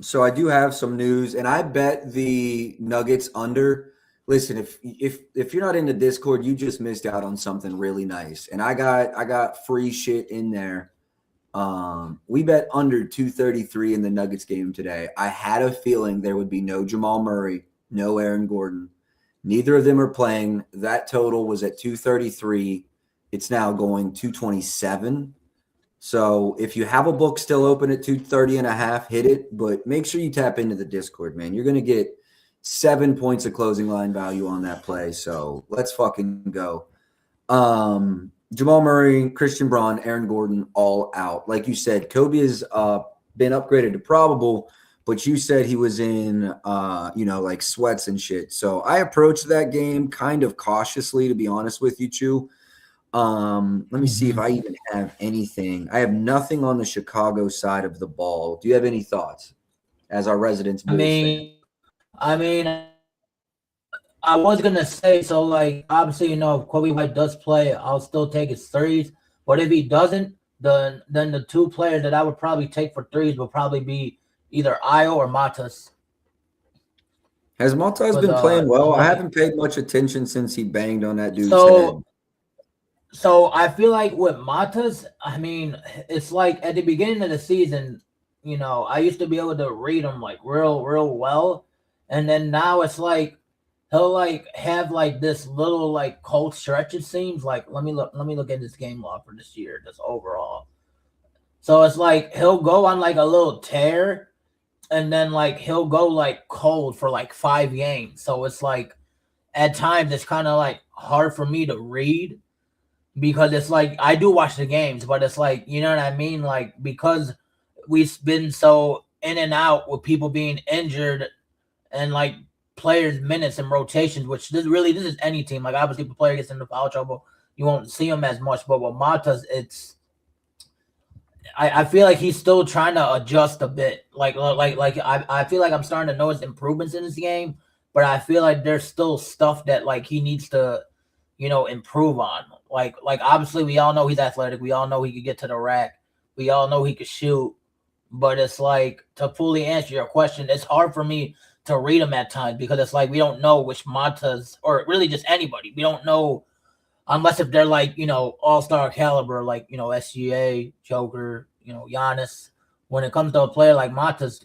So I do have some news, and I bet the Nuggets under. Listen, if you're not in the Discord, you just missed out on something really nice. And I got free shit in there. We bet under 233 in the Nuggets game today. I had a feeling there would be no Jamal Murray, no Aaron Gordon. Neither of them are playing. That total was at 233. It's now going 227. So if you have a book still open at 230.5, hit it. But make sure you tap into the Discord, man. You're going to get 7 points of closing line value on that play. So let's fucking go. Jamal Murray, Christian Braun, Aaron Gordon, all out. Like you said, Kobe has been upgraded to probable, but you said he was in, like sweats and shit. So I approached that game kind of cautiously, to be honest with you, Chew. Let me see if I even have anything. I have nothing on the Chicago side of the ball. Do you have any thoughts as our resident Bulls fan? I mean, I was going to say, so, like, obviously, if Kobe White does play, I'll still take his threes. But if he doesn't, then the two players that I would probably take for threes would probably be either Ayo or Matas. Has Matas been playing well? I haven't paid much attention since he banged on that dude's head. So I feel like with Matas, I mean, it's like at the beginning of the season, I used to be able to read him like real well. And then now it's like he'll like have like this little like cold stretch, it seems. Like let me look at this game log for this year, just overall. So it's like he'll go on like a little tear, and then like he'll go like cold for like 5 games. So it's like at times it's kind of like hard for me to read, because it's like I do watch the games, but it's like, you know what I mean? Like, because we've been so in and out with people being injured and like players' minutes and rotations, which this is any team. Like, obviously, if a player gets into foul trouble, you won't see him as much. But with Matas, I feel like he's still trying to adjust a bit. Like I feel like I'm starting to notice improvements in his game, but I feel like there's still stuff that like he needs to, improve on. Like obviously we all know he's athletic. We all know he could get to the rack. We all know he could shoot. But it's like, to fully answer your question, it's hard for me to read him at times, because it's like we don't know which Matas, or really just anybody. We don't know unless if they're like, all-star caliber, like, SGA, Joker, Giannis. When it comes to a player like Matas,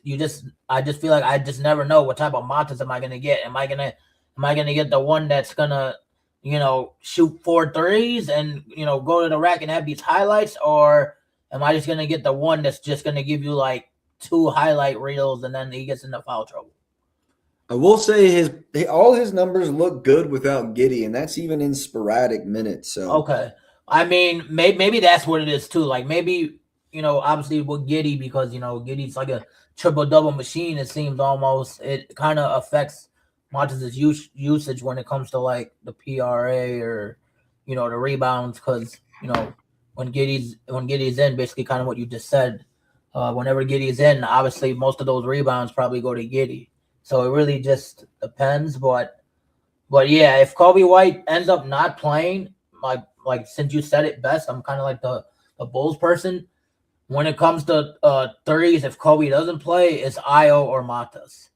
I just feel like I just never know what type of Matas am I gonna get. Am I gonna get the one that's gonna, shoot 4 threes and go to the rack and have these highlights, or am I just gonna get the one that's just gonna give you like 2 highlight reels and then he gets into foul trouble? I will say all his numbers look good without Giddey, and that's even in sporadic minutes. So okay, I mean maybe that's what it is too. Like maybe obviously with Giddey, because Giddey's like a triple-double machine. It seems almost it kind of affects Matas' usage when it comes to like the PRA or the rebounds, because when Giddey's in, basically kind of what you just said. Whenever Giddey's in, obviously most of those rebounds probably go to Giddey. So it really just depends. But yeah, if Kobe White ends up not playing, like since you said it best, I'm kind of like the Bulls person. When it comes to threes, if Kobe doesn't play, it's Ayo or Matas.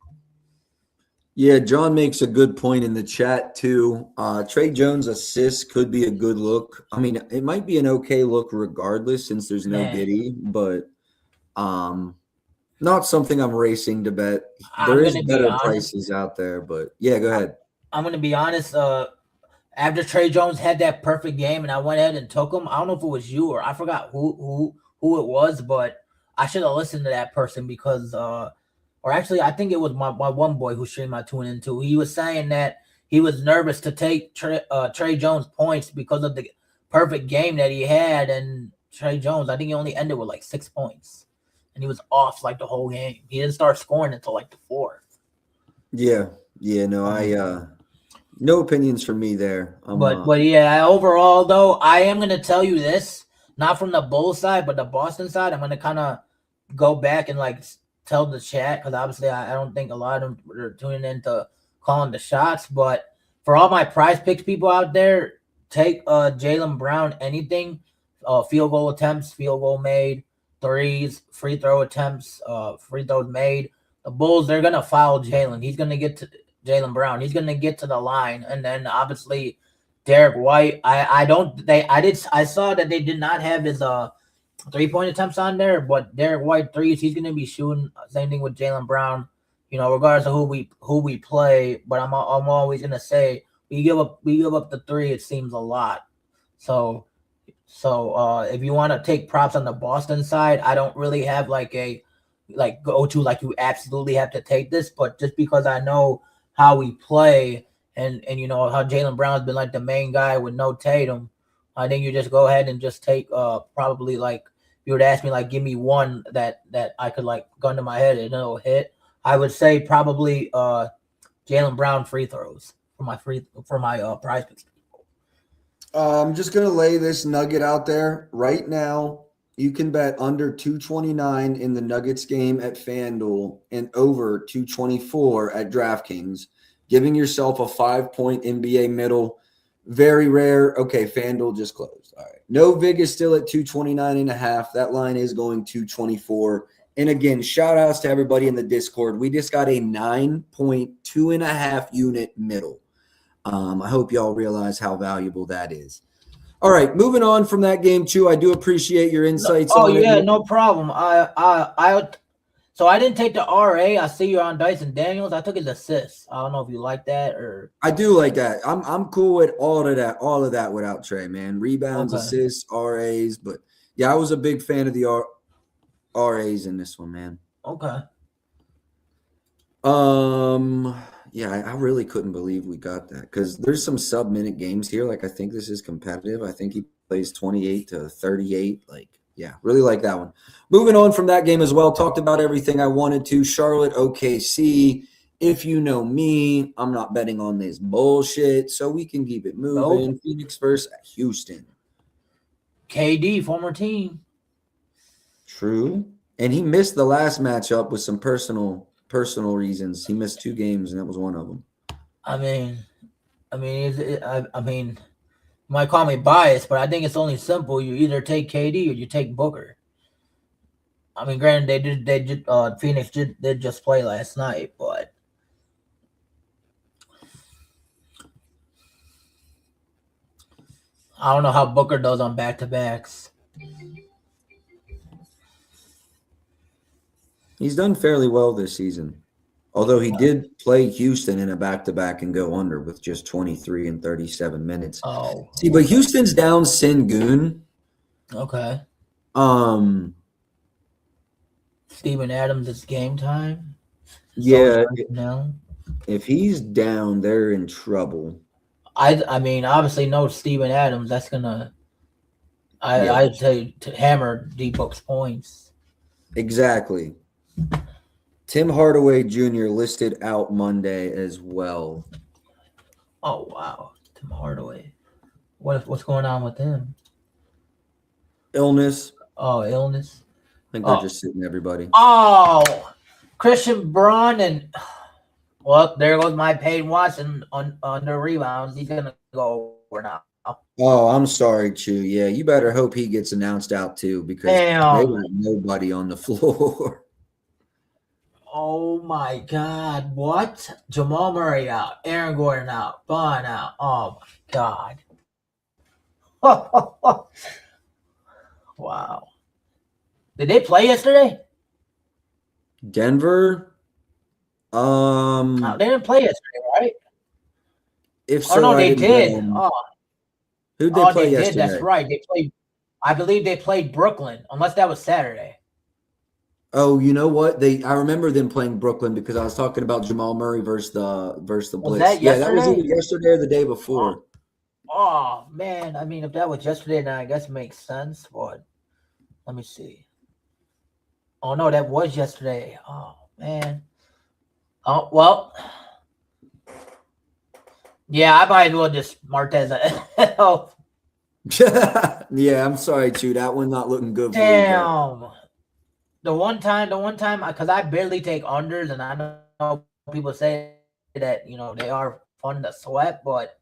Yeah, John makes a good point in the chat too. Trey Jones' assist could be a good look. I mean, it might be an okay look regardless, since there's no Giddey, but not something I'm racing to bet. There is better prices out there, but yeah, go ahead. I'm gonna be honest. After Trey Jones had that perfect game, and I went ahead and took him. I don't know if it was you or I forgot who it was, but I should have listened to that person, because or actually, I think it was my one boy who streamed my tuning into. He was saying that he was nervous to take Trey Jones points because of the perfect game that he had, and Trey Jones, I think he only ended with like 6 points, and he was off like the whole game. He didn't start scoring until like the fourth. Yeah, no, no opinions from me there. But yeah, overall though, I am gonna tell you this, not from the Bulls side, but the Boston side. I'm gonna kind of go back and like tell the chat, because obviously I don't think a lot of them are tuning in to calling the shots. But for all my prize picks people out there, take Jaylen Brown anything, field goal attempts, field goal made, threes, free throw attempts, free throws made. The Bulls, they're gonna foul Jaylen. He's gonna get to Jaylen Brown. He's gonna get to the line, and then obviously Derek White. I saw that they did not have his 3-point attempts on there, but Derek White threes, he's gonna be shooting. Same thing with Jaylen Brown. You know, regardless of who we play, but I'm always gonna say we give up the three. It seems a lot. So if you want to take props on the Boston side, I don't really have like a go to like you absolutely have to take this, but just because I know how we play and you know how Jaylen Brown's been like the main guy with no Tatum, I think you just go ahead and just take probably like you would ask me like give me one that I could like gun to my head and it'll hit. I would say probably Jaylen Brown free throws for my prize picks. I'm just gonna lay this nugget out there right now. You can bet under 229 in the Nuggets game at FanDuel and over 224 at DraftKings, giving yourself a 5-point NBA middle. Very rare. Okay, FanDuel just closed. All right. No Vig is still at 229.5. That line is going 224. And again, shout outs to everybody in the Discord. We just got a 9.2.5 unit middle. I hope y'all realize how valuable that is. All right, moving on from that game too. I do appreciate your insights. Oh yeah, no problem. So I didn't take the RA. I see you're on Dyson Daniels. I took his assists. I don't know if you like that or. I do like that. I'm cool with all of that without Trey, man. Rebounds, assists, RAs, but yeah, I was a big fan of the RAs in this one, man. Okay. Yeah, I really couldn't believe we got that because there's some sub-minute games here. Like, I think this is competitive. I think he plays 28 to 38. Like, yeah, really like that one. Moving on from that game as well, talked about everything I wanted to. Charlotte, OKC. If you know me, I'm not betting on this bullshit, so we can keep it moving. Nope. Phoenix versus Houston. KD, former team. True. And he missed the last matchup with some personal reasons. He missed 2 games, and that was one of them. I mean, you might call me biased, but I think it's only simple. You either take KD or you take Booker. I mean, granted, Phoenix did just play last night, but I don't know how Booker does on back-to-backs. He's done fairly well this season, although he did play Houston in a back-to-back and go under with just 23 and 37 minutes. Oh. See, but Houston's down Sengun. Okay. Steven Adams, it's game time. Yeah. No. If he's down, they're in trouble. I mean, obviously, no Steven Adams. That's gonna. I'd say to hammer D-Book's points. Exactly. Tim Hardaway Jr. listed out Monday as well. Oh wow, Tim Hardaway. What's going on with him? Illness. Oh, illness. I think they're just sitting everybody. Oh, Christian Braun and well, there goes my Peyton Watson on the rebounds. He's gonna go over now. Oh, I'm sorry, Chu. Yeah, you better hope he gets announced out too because they got nobody on the floor. Oh my God! What? Jamal Murray out, Aaron Gordon out, Bond out. Oh my God! Wow. Did they play yesterday? Denver. No, they didn't play yesterday, right? If so, no, they did. Who'd they play yesterday? That's right. They played. I believe they played Brooklyn, unless that was Saturday. Oh, you know what? I remember them playing Brooklyn because I was talking about Jamal Murray versus the Blitz. that Yeah, that was yesterday? either yesterday or the day before. Oh man, I mean, if that was yesterday, then I guess it makes sense. But let me see. Oh no, that was yesterday. Oh man. Oh well. Yeah, I might as well just mark that as a Yeah, I'm sorry, Chew. That one not looking good for you. Damn. The one time, because I barely take unders, and I know people say that they are fun to sweat, but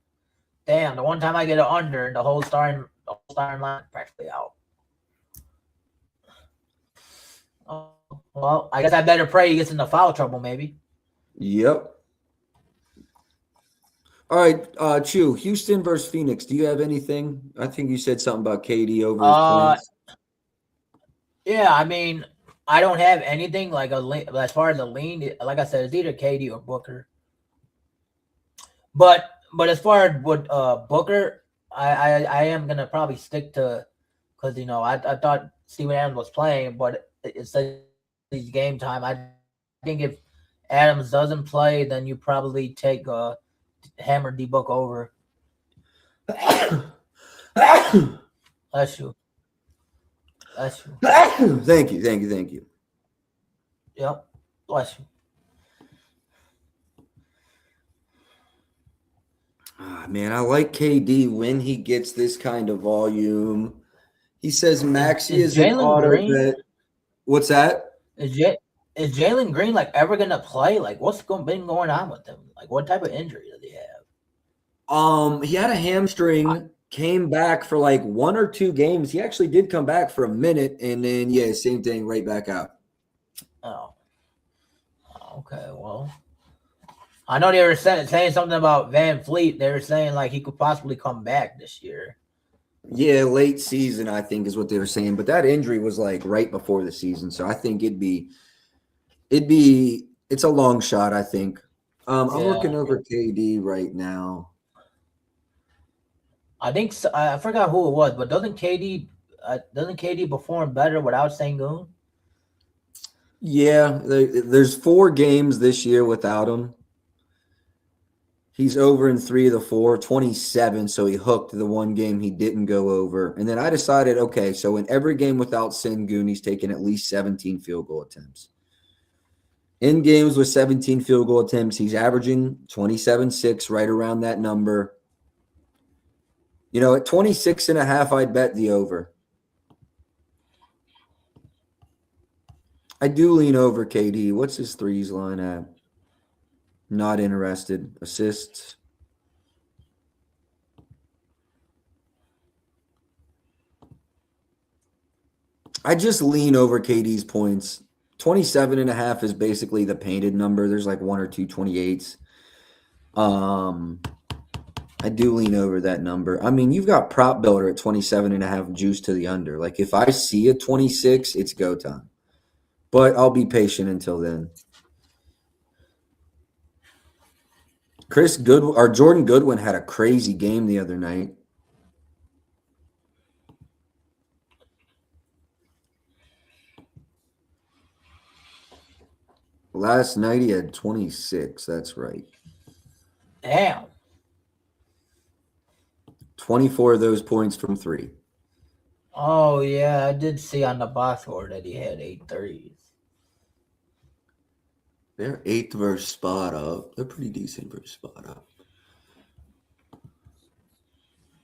damn, the one time I get an under, the whole starting line practically out. Oh, well, I guess I better pray he gets into foul trouble, maybe. Yep. All right, Chew, Houston versus Phoenix. Do you have anything? I think you said something about KD over his points. Yeah, I mean, I don't have anything like as far as a lean. Like I said, it's either KD or Booker. But as far as with Booker, I am gonna probably stick to, because I thought Steven Adams was playing, but it's his game time. I think if Adams doesn't play, then you probably take Hammer D Book over. Bless you. Bless you. Thank you. Yep. Bless you. Man, I like KD when he gets this kind of volume. He says Maxey is an auto bet. What's that? Is Jalen Green ever gonna play? What's been going on with him? What type of injury does he have? He had a hamstring, came back for 1 or 2 games. He actually did come back for a minute, and then same thing, right back out. Oh. Okay, well. I know they were saying something about Van Fleet. They were saying he could possibly come back this year. Yeah, late season, I think, is what they were saying. But that injury was right before the season, so I think it's a long shot, I think. I'm looking over KD right now. I think I forgot who it was, but doesn't KD perform better without Sengun? Yeah, there's 4 games this year without him. He's over in 3 of the 4, 27, so he hooked the 1 game he didn't go over. And then I decided, okay, so in every game without Sengun, he's taken at least 17 field goal attempts. In games with 17 field goal attempts, he's averaging 27.6, right around that number. At 26.5, I'd bet the over. I do lean over KD. What's his threes line at? Not interested. Assists. I just lean over KD's points. 27.5 is basically the painted number. There's 1 or 2 28s. I do lean over that number. I mean, you've got Prop Builder at 27.5 juice to the under. If I see a 26, it's go time. But I'll be patient until then. Jordan Goodwin had a crazy game the other night. Last night he had 26. That's right. Damn. 24 of those points from 3. Oh, yeah. I did see on the box score that he had 8 threes. They're 8th versus spot up. They're pretty decent versus spot up.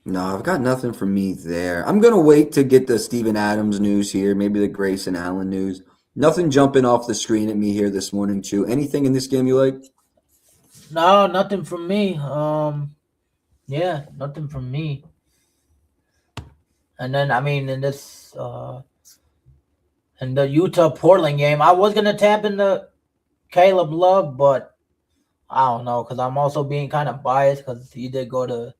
No, I've got nothing for me there. I'm going to wait to get the Steven Adams news here, maybe the Grayson Allen news. Nothing jumping off the screen at me here this morning, Chew. Anything in this game you like? No, nothing from me. Yeah, nothing from me. And then, I mean, in this, in the Utah-Portland game, I was going to tap into Caleb Love, but I don't know, because I'm also being kind of biased because he did go to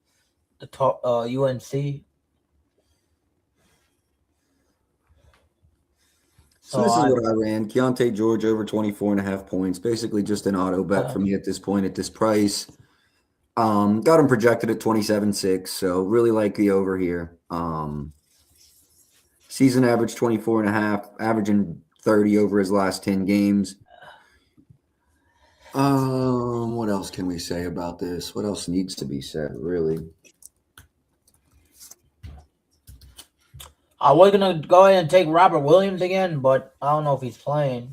the UNC. So this is what I ran. Keontae George over 24.5 points. Basically just an auto bet for me at this point, at this price. Got him projected at 27.6, so really like the over here. Season average 24.5, averaging 30 over his last 10 games. What else can we say about this? What else needs to be said, really? I was gonna go ahead and take Robert Williams again, but I don't know if he's playing.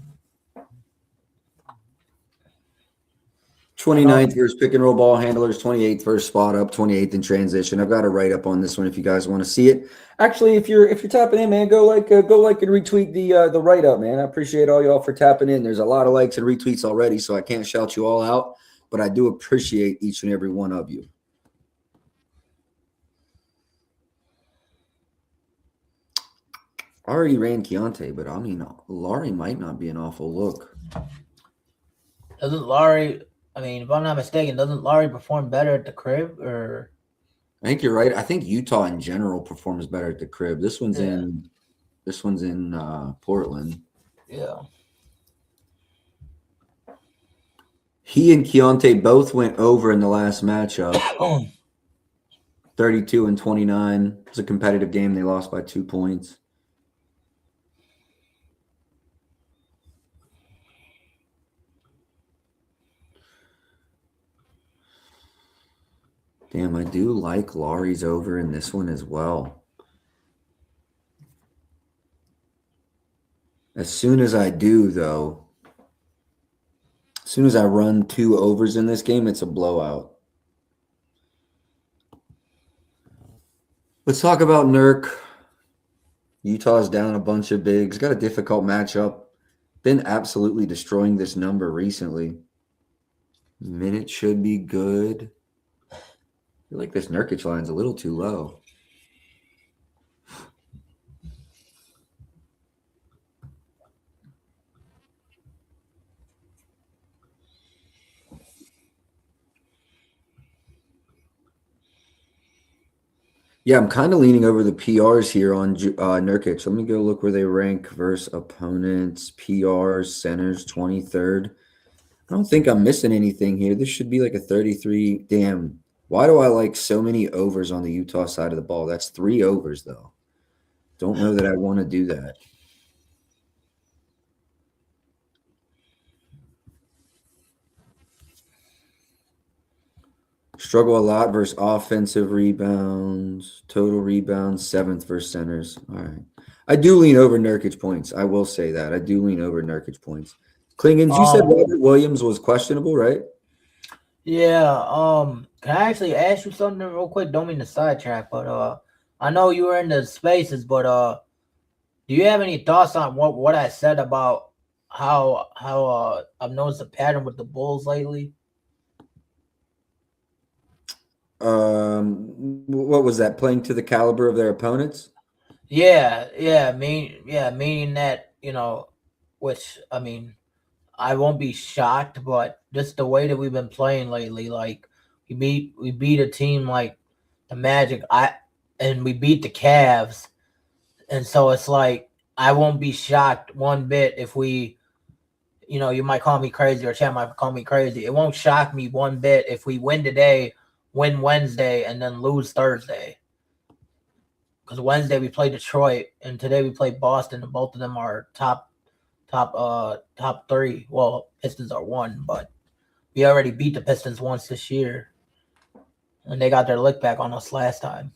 29th versus pick and roll ball handlers, 28th versus spot up, 28th in transition. I've got a write up on this one if you guys want to see it. Actually, if you're tapping in, man, go like and retweet the write up, man. I appreciate all y'all for tapping in. There's a lot of likes and retweets already, so I can't shout you all out, but I do appreciate each and every one of you. I already ran Keontae, but I mean, Laurie might not be an awful look. Doesn't Laurie? I mean, if I'm not mistaken, doesn't Laurie perform better at the crib? Or I think you're right. I think Utah in general performs better at the crib. This one's in Portland. Yeah. He and Keontae both went over in the last matchup. 32 and 29. It was a competitive game. They lost by 2 points. Damn, I do like Laurie's over in this one as well. As soon as I do, though, as soon as I run 2 overs in this game, it's a blowout. Let's talk about Nurk. Utah's down a bunch of bigs. Got a difficult matchup. Been absolutely destroying this number recently. Minute should be good. I feel like this Nurkic line's a little too low. Yeah, I'm kind of leaning over the PRs here on Nurkic. Let me go look where they rank versus opponents. PRs, centers, 23rd. I don't think I'm missing anything here. This should be like a 33. Damn. Why do I like so many overs on the Utah side of the ball? That's 3 overs, though. Don't know that I want to do that. Struggle a lot versus offensive rebounds, total rebounds, 7th versus centers. All right. I do lean over Nurkic points. I will say that. I do lean over Nurkic points. Klingons, you said Robert Williams was questionable, right? Yeah. Can I actually ask you something real quick? Don't mean to sidetrack, but I know you were in the spaces, but do you have any thoughts on what I said about how I've noticed a pattern with the Bulls lately? What was that? Playing to the caliber of their opponents? Meaning that, which, I mean, I won't be shocked, but just the way that we've been playing lately, like we beat a team like the Magic, and we beat the Cavs, and so it's like I won't be shocked one bit if we, you might call me crazy or Chad might call me crazy. It won't shock me one bit if we win today, win Wednesday, and then lose Thursday. Because Wednesday we play Detroit, and today we play Boston, and both of them are top 3. Well, Pistons are 1, but we already beat the Pistons once this year, and they got their lick back on us last time.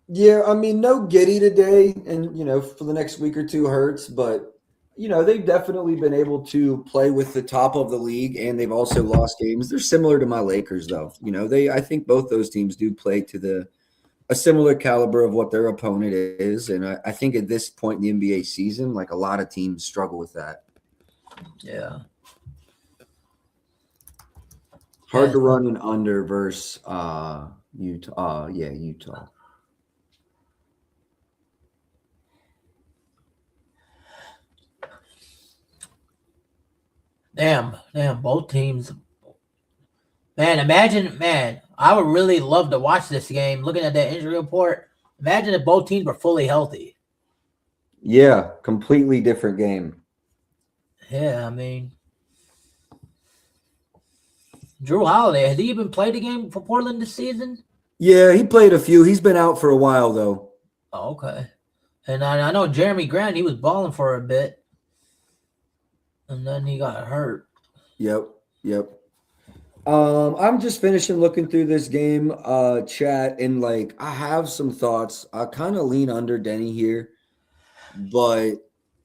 Yeah, I mean, no Giddey today, and for the next week or 2 hurts, but they've definitely been able to play with the top of the league, and they've also lost games. They're similar to my Lakers, though. I think both those teams do play to a similar caliber of what their opponent is, and I think at this point in the NBA season, like a lot of teams struggle with that. Yeah. Hard to run an under versus Utah. Utah. Damn, both teams. Man, I would really love to watch this game. Looking at that injury report, imagine if both teams were fully healthy. Yeah, completely different game. Yeah, I mean, Drew Holiday, has he even played a game for Portland this season? Yeah, he played a few. He's been out for a while, though. Oh, okay. And I know Jeremy Grant, he was balling for a bit. and then he got hurt. Yep. I'm just finishing looking through this game chat, and like I have some thoughts. I kind of lean under Denny here, but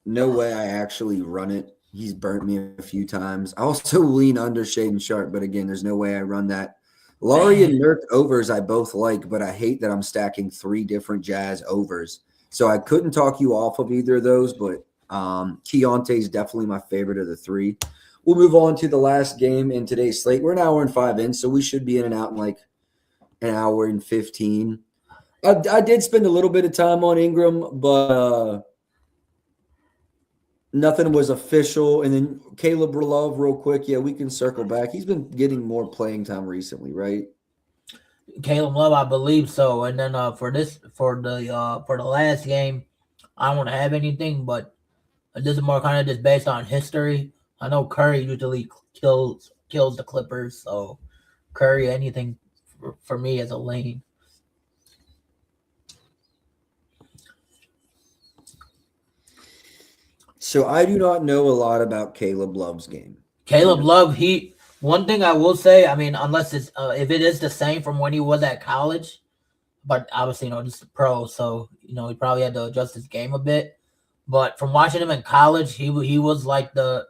no way I actually run it. He's burnt me a few times. I also lean under Shaden Sharp, but again, there's no way I run that. Laurie and Nurk overs I both like, but I hate that I'm stacking 3 different Jazz overs. So I couldn't talk you off of either of those, but Keontae is definitely my favorite of the 3. We'll move on to the last game in today's slate. We're an hour and 5 in, so we should be in and out in like an hour and 15. I did spend a little bit of time on Ingram, but nothing was official. And then Caleb Love, real quick. Yeah, we can circle back. He's been getting more playing time recently, right? Caleb Love, I believe so. And then for the last game, I don't want to have anything, but this is more kind of just based on history. I know Curry usually kills the Clippers, so Curry, anything for me as a lane. So I do not know a lot about Caleb Love's game. Caleb Love, one thing I will say, I mean, unless it's if it is the same from when he was at college, but obviously, this is a pro, so he probably had to adjust his game a bit. But from watching him in college, he was like the,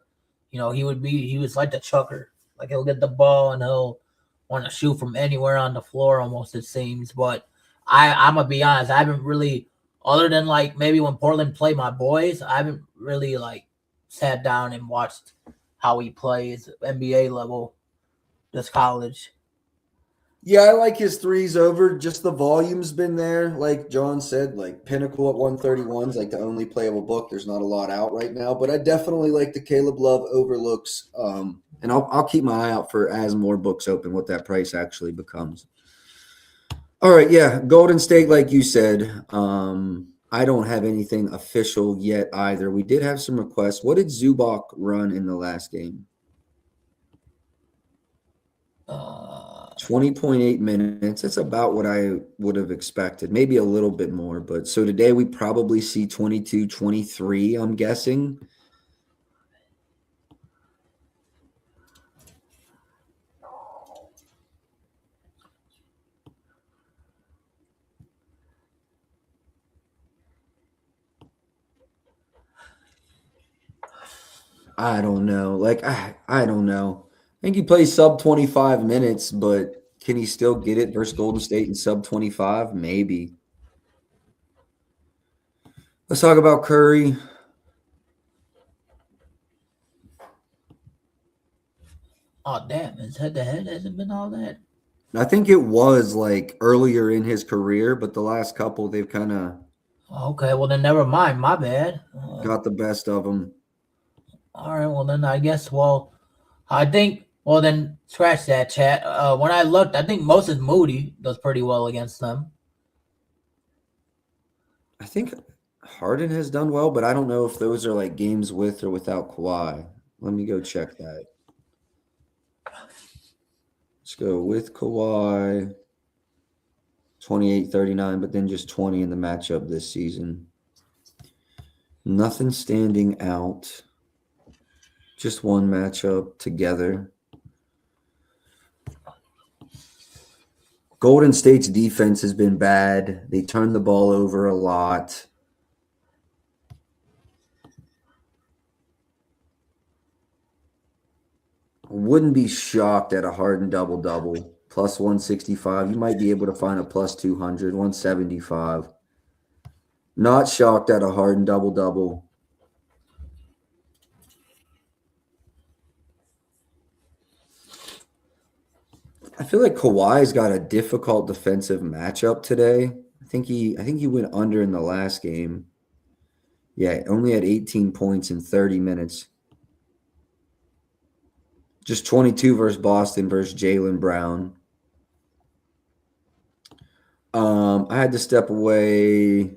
he was like the chucker. Like he'll get the ball and he'll want to shoot from anywhere on the floor almost, it seems. But I'm gonna be honest, I haven't really, other than like maybe when Portland played my boys, I haven't really like sat down and watched how he plays NBA level this college. Yeah, I like his threes over. Just the volume's been there. Like John said, like Pinnacle at 131 is like the only playable book. There's not a lot out right now, but I definitely like the Caleb Love overlooks. And I'll keep my eye out for as more books open, what that price actually becomes. All right, yeah, Golden State, like you said. I don't have anything official yet either. We did have some requests. What did Zubac run in the last game? 20.8 minutes. That's about what I would have expected. Maybe a little bit more. But so today we probably see 22, 23, I'm guessing. I don't know. Like, I don't know. I think he plays sub 25 minutes, but can he still get it versus Golden State in sub 25? Maybe. Let's talk about Curry. Oh, damn. His head-to-head hasn't been all that. I think it was like earlier in his career, but the last couple, they've kind of. Okay, well, then never mind. My bad. Got the best of them. All right, well, then I guess, I think, then scratch that, chat. When I looked, I think Moses Moody does pretty well against them. I think Harden has done well, but I don't know if those are like games with or without Kawhi. Let me go check that. Let's go with Kawhi. 28-39, but then just 20 in the matchup this season. Nothing standing out. Just one matchup together. Golden State's defense has been bad. They turn the ball over a lot. Wouldn't be shocked at a Harden double-double. Plus 165. You might be able to find a plus 200, 175. Not shocked at a Harden double-double. I feel like Kawhi's got a difficult defensive matchup today. I think he went under in the last game. Yeah, only had 18 points in 30 minutes. Just 22 versus Boston versus Jaylen Brown. I had to step away.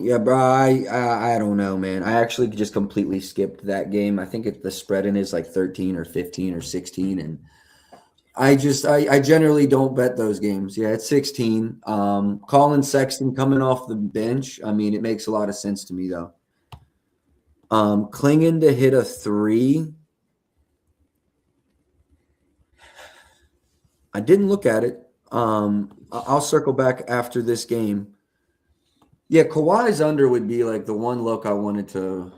Yeah, bro, I don't know, man. I actually just completely skipped that game. I think the spread in is like 13 or 15 or 16, and I generally don't bet those games. Yeah, it's 16. Colin Sexton coming off the bench. I mean, it makes a lot of sense to me, though. Klingon to hit a 3. I didn't look at it. I'll circle back after this game. Yeah, Kawhi's under would be like the one look I wanted to.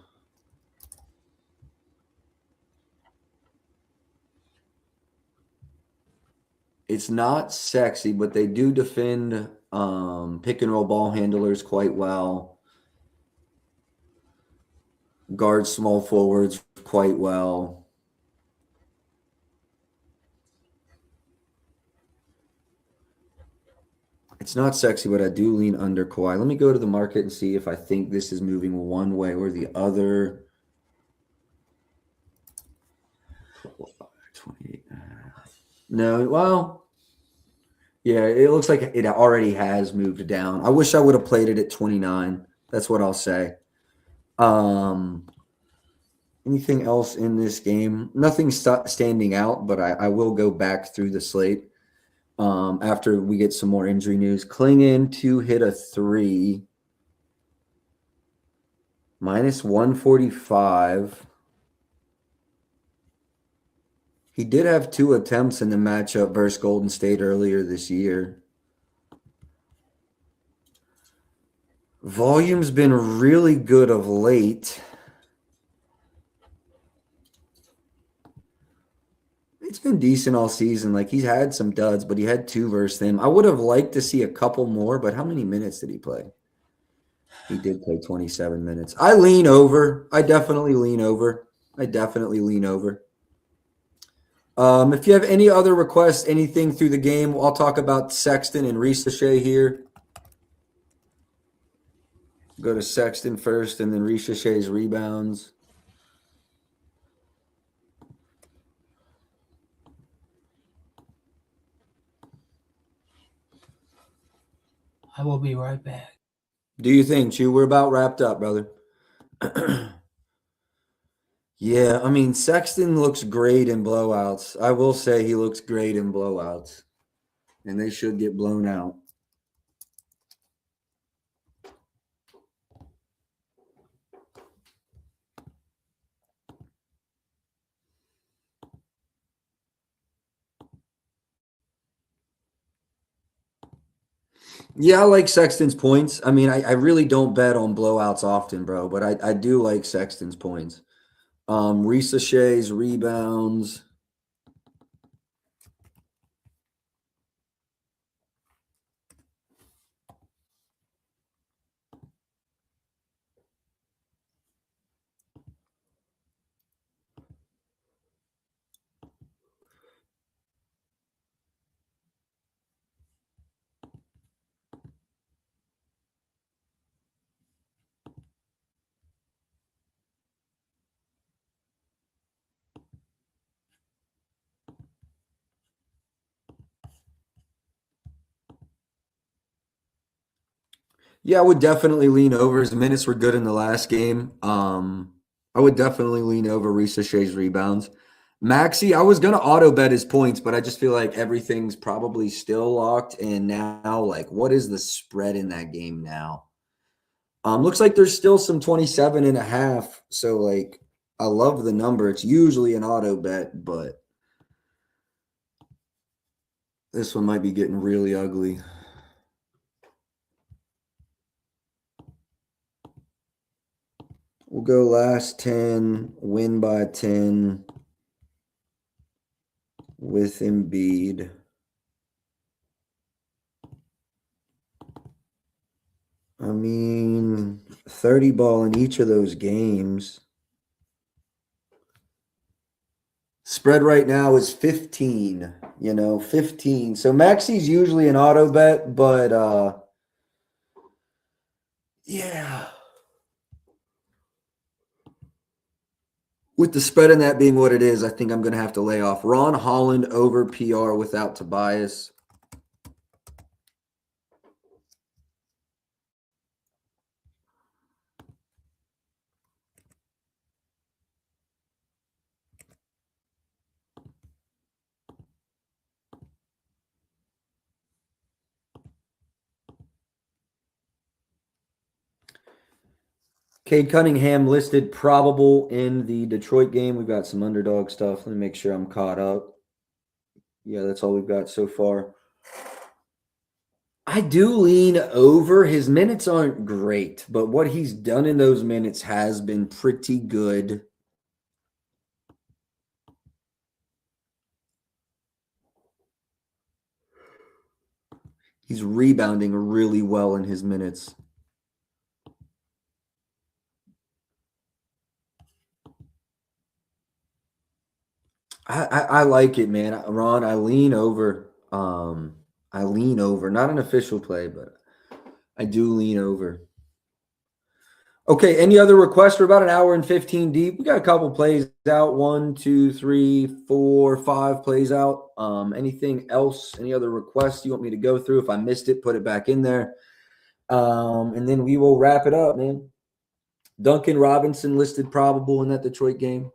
It's not sexy, but they do defend pick and roll ball handlers quite well. Guard small forwards quite well. It's not sexy, but I do lean under Kawhi. Let me go to the market and see if I think this is moving one way or the other. 28. No, well, yeah, it looks like it already has moved down. I wish I would have played it at 29. That's what I'll say. Anything else in this game? Nothing standing out, but I will go back through the slate after we get some more injury news. Klingon to hit a 3. Minus 145. He did have 2 attempts in the matchup versus Golden State earlier this year. Volume's been really good of late. It's been decent all season. Like, he's had some duds, but he had 2 versus them. I would have liked to see a couple more, but how many minutes did he play? He did play 27 minutes. I lean over. I definitely lean over. If you have any other requests, anything through the game, I'll talk about Sexton and Risacher here. Go to Sexton first and then Risacher's rebounds. I will be right back. Do you think, Chew? We're about wrapped up, brother. Yeah, I mean, Sexton looks great in blowouts. I will say he looks great in blowouts. And they should get blown out. Yeah, I like Sexton's points. I mean, I really don't bet on blowouts often, bro, but I do like Sexton's points. Risacher's rebounds. Yeah, I would definitely lean over. His minutes were good in the last game. I would definitely lean over Risacher's rebounds. Maxey, I was going to auto bet his points, but I just feel like everything's probably still locked. And now, like, what is the spread in that game now? Looks like there's still some 27.5. So, like, I love the number. It's usually an auto bet, but this one might be getting really ugly. We'll go last 10, win by 10 with Embiid. I mean, 30 ball in each of those games. Spread right now is 15, 15. So Maxey's usually an auto bet, but yeah. With the spread in that being what it is, I think I'm going to have to lay off. Ron Holland over PR without Tobias. Cade Cunningham listed probable in the Detroit game. We've got some underdog stuff. Let me make sure I'm caught up. Yeah, that's all we've got so far. I do lean over. His minutes aren't great, but what he's done in those minutes has been pretty good. He's rebounding really well in his minutes. I like it, man. Ron, I lean over. I lean over. Not an official play, but I do lean over. Okay, any other requests? We're about an hour and 15 deep. We got a couple plays out. 1, 2, 3, 4, 5 plays out. Anything else? Any other requests you want me to go through? If I missed it, put it back in there. And then we will wrap it up, man. Duncan Robinson listed probable in that Detroit game.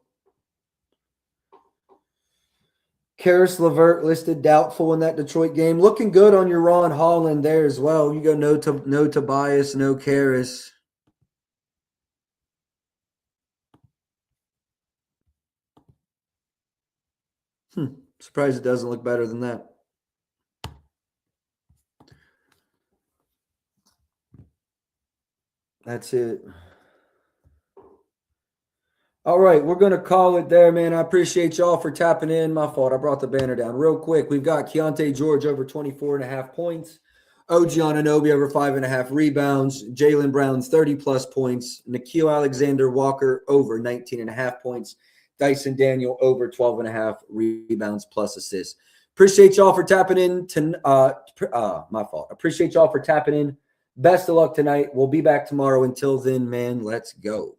Karis LeVert listed doubtful in that Detroit game. Looking good on your Ron Holland there as well. You go no Tobias, no Karis. Surprised it doesn't look better than that. That's it. All right, we're going to call it there, man. I appreciate y'all for tapping in. My fault. I brought the banner down real quick. We've got Keontae George over 24.5 points. OG Anunoby over 5.5 rebounds. Jaylen Brown's 30-plus points. Nickeil Alexander-Walker over 19.5 points. Dyson Daniel over 12.5 rebounds plus assists. Appreciate y'all for tapping in. My fault. Appreciate y'all for tapping in. Best of luck tonight. We'll be back tomorrow. Until then, man, let's go.